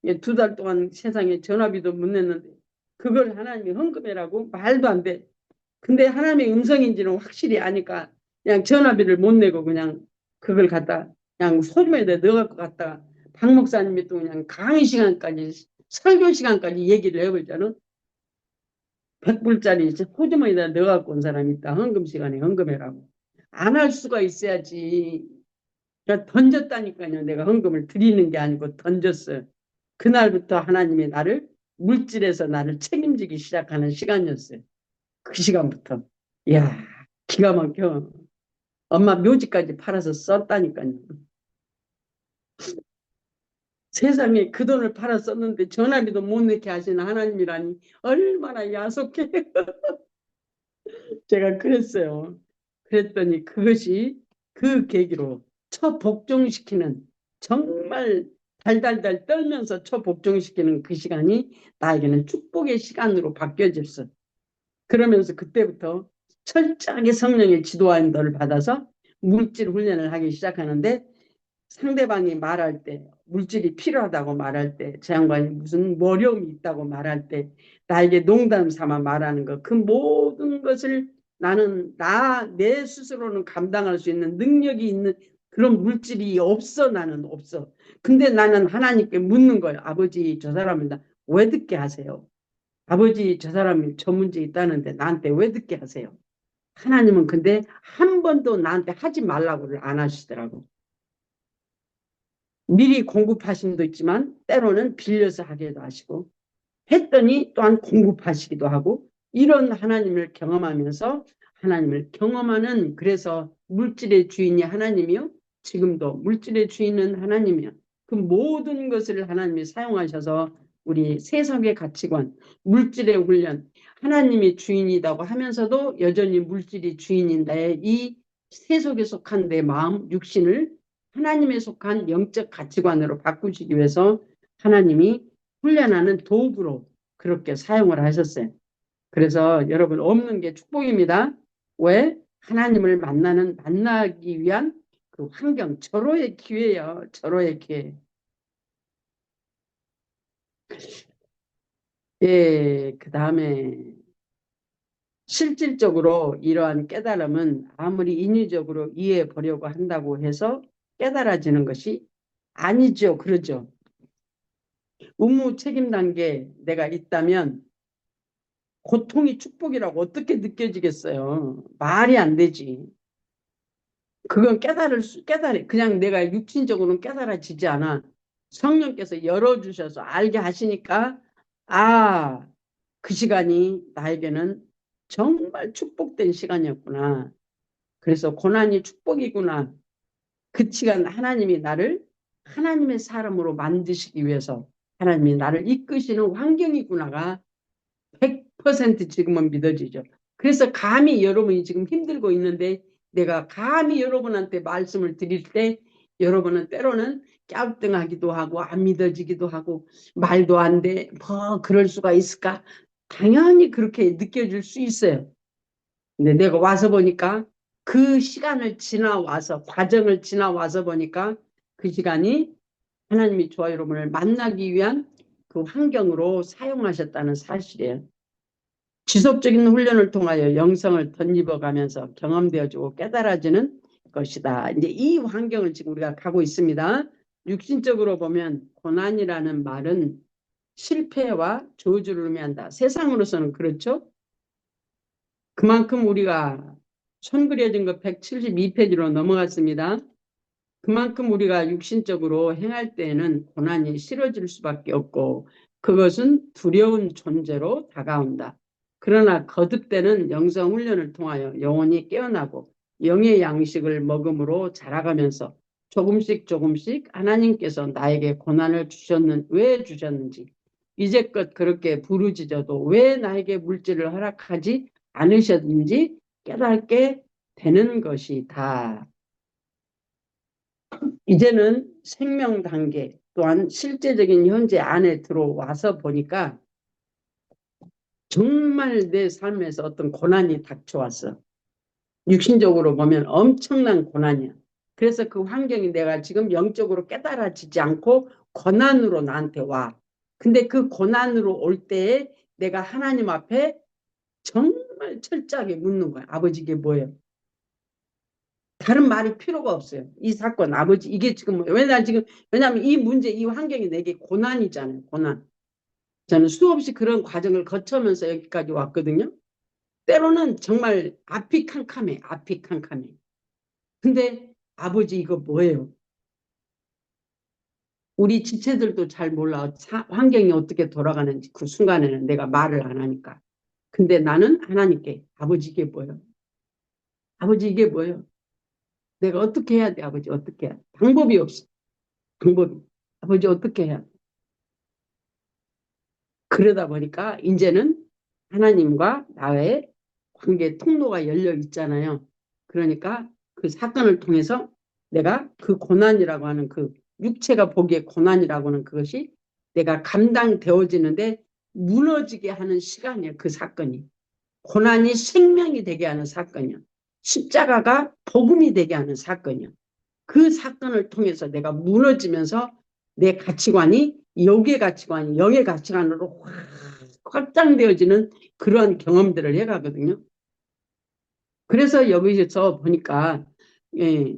S1: 2달 동안 세상에 전화비도 못 냈는데 그걸 하나님이 헌금해라고? 말도 안 돼. 근데 하나님의 음성인지는 확실히 아니까 그냥 전화비를 못 내고 그냥 그걸 갖다 그냥 소주머니에 넣어갖고 갔다가 박 목사님이 또 그냥 강의 시간까지 설교 시간까지 얘기를 해버리잖아. 100불짜리 소주머니에다 넣어갖고 온 사람이 있다. 헌금 시간에 헌금해라고. 안 할 수가 있어야지. 그러니까 던졌다니까요. 내가 헌금을 드리는 게 아니고 던졌어요. 그날부터 하나님이 나를 물질에서 나를 책임지기 시작하는 시간이었어요. 그 시간부터. 이야, 기가 막혀. 엄마 묘지까지 팔아서 썼다니까요. 세상에 그 돈을 팔아 썼는데 전화비도 못 내게 하시는 하나님이라니 얼마나 야속해. 제가 그랬어요. 그랬더니 그것이 그 계기로 처복종시키는 정말 달달달 떨면서 처복종시키는 그 시간이 나에게는 축복의 시간으로 바뀌어졌어. 그러면서 그때부터 철저하게 성령의 지도하인도를 받아서 물질 훈련을 하기 시작하는데 상대방이 말할 때 물질이 필요하다고 말할 때 제 양반이 무슨 어려움이 있다고 말할 때 나에게 농담 삼아 말하는 것 그 모든 것을 나는 내 스스로는 감당할 수 있는 능력이 있는 그런 물질이 없어. 나는 없어. 근데 나는 하나님께 묻는 거예요. 아버지 저 사람을 왜 듣게 하세요? 아버지 저 사람이 저 문제 있다는데 나한테 왜 듣게 하세요? 하나님은 근데 한 번도 나한테 하지 말라고를 안 하시더라고. 미리 공급하심도 있지만 때로는 빌려서 하기도 하시고 했더니 또한 공급하시기도 하고 이런 하나님을 경험하면서 하나님을 경험하는 그래서 물질의 주인이 하나님이요. 지금도 물질의 주인은 하나님이요. 그 모든 것을 하나님이 사용하셔서 우리 세상의 가치관, 물질의 훈련, 하나님이 주인이라고 하면서도 여전히 물질이 주인인데 이 세속에 속한 내 마음, 육신을 하나님에 속한 영적 가치관으로 바꾸시기 위해서 하나님이 훈련하는 도구로 그렇게 사용을 하셨어요. 그래서 여러분 없는 게 축복입니다. 왜? 하나님을 만나기 위한 그 환경, 절호의 기회예요. 절호의 기회. 예, 그 다음에 실질적으로 이러한 깨달음은 아무리 인위적으로 이해해 보려고 한다고 해서 깨달아지는 것이 아니죠. 그러죠. 의무 책임 단계에 내가 있다면 고통이 축복이라고 어떻게 느껴지겠어요? 말이 안 되지. 그건 그냥 내가 육신적으로는 깨달아지지 않아. 성령께서 열어주셔서 알게 하시니까, 아, 그 시간이 나에게는 정말 축복된 시간이었구나. 그래서 고난이 축복이구나. 그 시간 하나님이 나를 하나님의 사람으로 만드시기 위해서 하나님이 나를 이끄시는 환경이구나가 100% 지금은 믿어지죠. 그래서 감히 여러분이 지금 힘들고 있는데 내가 감히 여러분한테 말씀을 드릴 때 여러분은 때로는 갸우뚱하기도 하고 안 믿어지기도 하고 말도 안 돼. 뭐 그럴 수가 있을까? 당연히 그렇게 느껴질 수 있어요. 근데 내가 와서 보니까 그 시간을 지나와서 과정을 지나와서 보니까 그 시간이 하나님이 저와 여러분을 만나기 위한 그 환경으로 사용하셨다는 사실이에요. 지속적인 훈련을 통하여 영성을 덧입어가면서 경험되어지고 깨달아지는 것이다. 이제 이 환경을 지금 우리가 가고 있습니다. 육신적으로 보면 고난이라는 말은 실패와 저주를 의미한다. 세상으로서는 그렇죠. 그만큼 우리가 손 그려진 거 172페이지로 넘어갔습니다. 그만큼 우리가 육신적으로 행할 때에는 고난이 싫어질 수밖에 없고 그것은 두려운 존재로 다가온다. 그러나 거듭되는 영성 훈련을 통하여 영혼이 깨어나고 영의 양식을 먹음으로 자라가면서 조금씩 조금씩 하나님께서 나에게 고난을 왜 주셨는지 이제껏 그렇게 부르짖어도 왜 나에게 물질을 허락하지 않으셨는지 깨닫게 되는 것이다. 이제는 생명 단계 또한 실제적인 현재 안에 들어와서 보니까 정말 내 삶에서 어떤 고난이 닥쳐왔어. 육신적으로 보면 엄청난 고난이야. 그래서 그 환경이 내가 지금 영적으로 깨달아지지 않고 고난으로 나한테 와. 근데 그 고난으로 올 때에 내가 하나님 앞에 정말 철저하게 묻는 거야. 아버지 이게 뭐예요? 다른 말이 필요가 없어요. 이 사건, 아버지, 이게 지금, 왜냐하면 이 문제, 이 환경이 내게 고난이잖아요. 고난. 저는 수없이 그런 과정을 거쳐면서 여기까지 왔거든요. 때로는 정말 앞이 캄캄해, 앞이 캄캄해. 근데 아버지, 이거 뭐예요? 우리 지체들도 잘 몰라. 환경이 어떻게 돌아가는지 그 순간에는 내가 말을 안 하니까. 근데 나는 하나님께, 아버지, 이게 뭐예요? 아버지, 이게 뭐예요? 내가 어떻게 해야 돼, 아버지? 어떻게 해야 돼? 방법이 없어. 방법이. 아버지, 어떻게 해야 돼? 그러다 보니까 이제는 하나님과 나의 관계 통로가 열려 있잖아요. 그러니까 그 사건을 통해서 내가 그 고난이라고 하는 그 육체가 보기에 고난이라고 하는 그것이 내가 감당되어지는데 무너지게 하는 시간이에요. 그 사건이. 고난이 생명이 되게 하는 사건이요. 십자가가 복음이 되게 하는 사건이요. 그 사건을 통해서 내가 무너지면서 내 가치관이 영의 가치관이 영의 가치관으로 확장되어지는 그러한 경험들을 해가거든요. 그래서 여기서 보니까 예,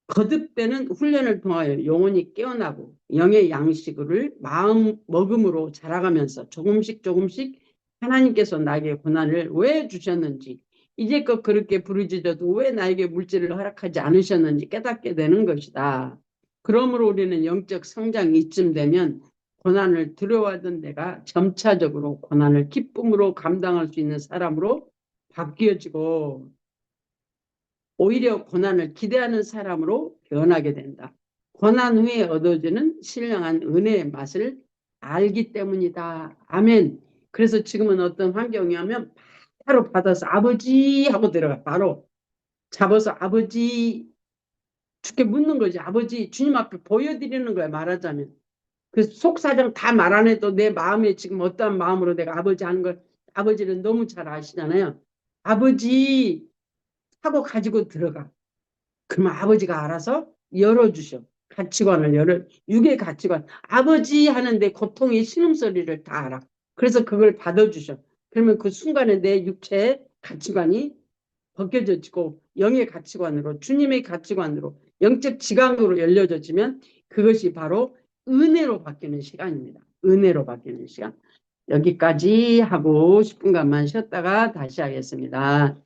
S1: 거듭되는 훈련을 통하여 영혼이 깨어나고 영의 양식을 마음 먹음으로 자라가면서 조금씩 조금씩 하나님께서 나에게 고난을 왜 주셨는지 이제껏 그렇게 부르짖어도 왜 나에게 물질을 허락하지 않으셨는지 깨닫게 되는 것이다. 그러므로 우리는 영적 성장이 이쯤 되면 고난을 두려워하던 내가 점차적으로 고난을 기쁨으로 감당할 수 있는 사람으로 바뀌어지고 오히려 고난을 기대하는 사람으로 변하게 된다. 고난 후에 얻어지는 신령한 은혜의 맛을 알기 때문이다. 아멘. 그래서 지금은 어떤 환경이냐면 바로 받아서 아버지 하고 들어가. 바로 잡아서 아버지 죽게 묻는 거지. 아버지 주님 앞에 보여드리는 거야. 말하자면. 그 속사정 다 말 안 해도 내 마음에 지금 어떠한 마음으로 내가 아버지 하는 걸 아버지를 너무 잘 아시잖아요. 아버지 하고 가지고 들어가. 그러면 아버지가 알아서 열어주셔. 가치관을 육의 가치관. 아버지 하는데 고통의 신음소리를 다 알아. 그래서 그걸 받아주셔. 그러면 그 순간에 내 육체의 가치관이 벗겨져지고 영의 가치관으로 주님의 가치관으로 영적 지각으로 열려져지면 그것이 바로 은혜로 바뀌는 시간입니다. 은혜로 바뀌는 시간. 여기까지 하고 10분간만 쉬었다가 다시 하겠습니다.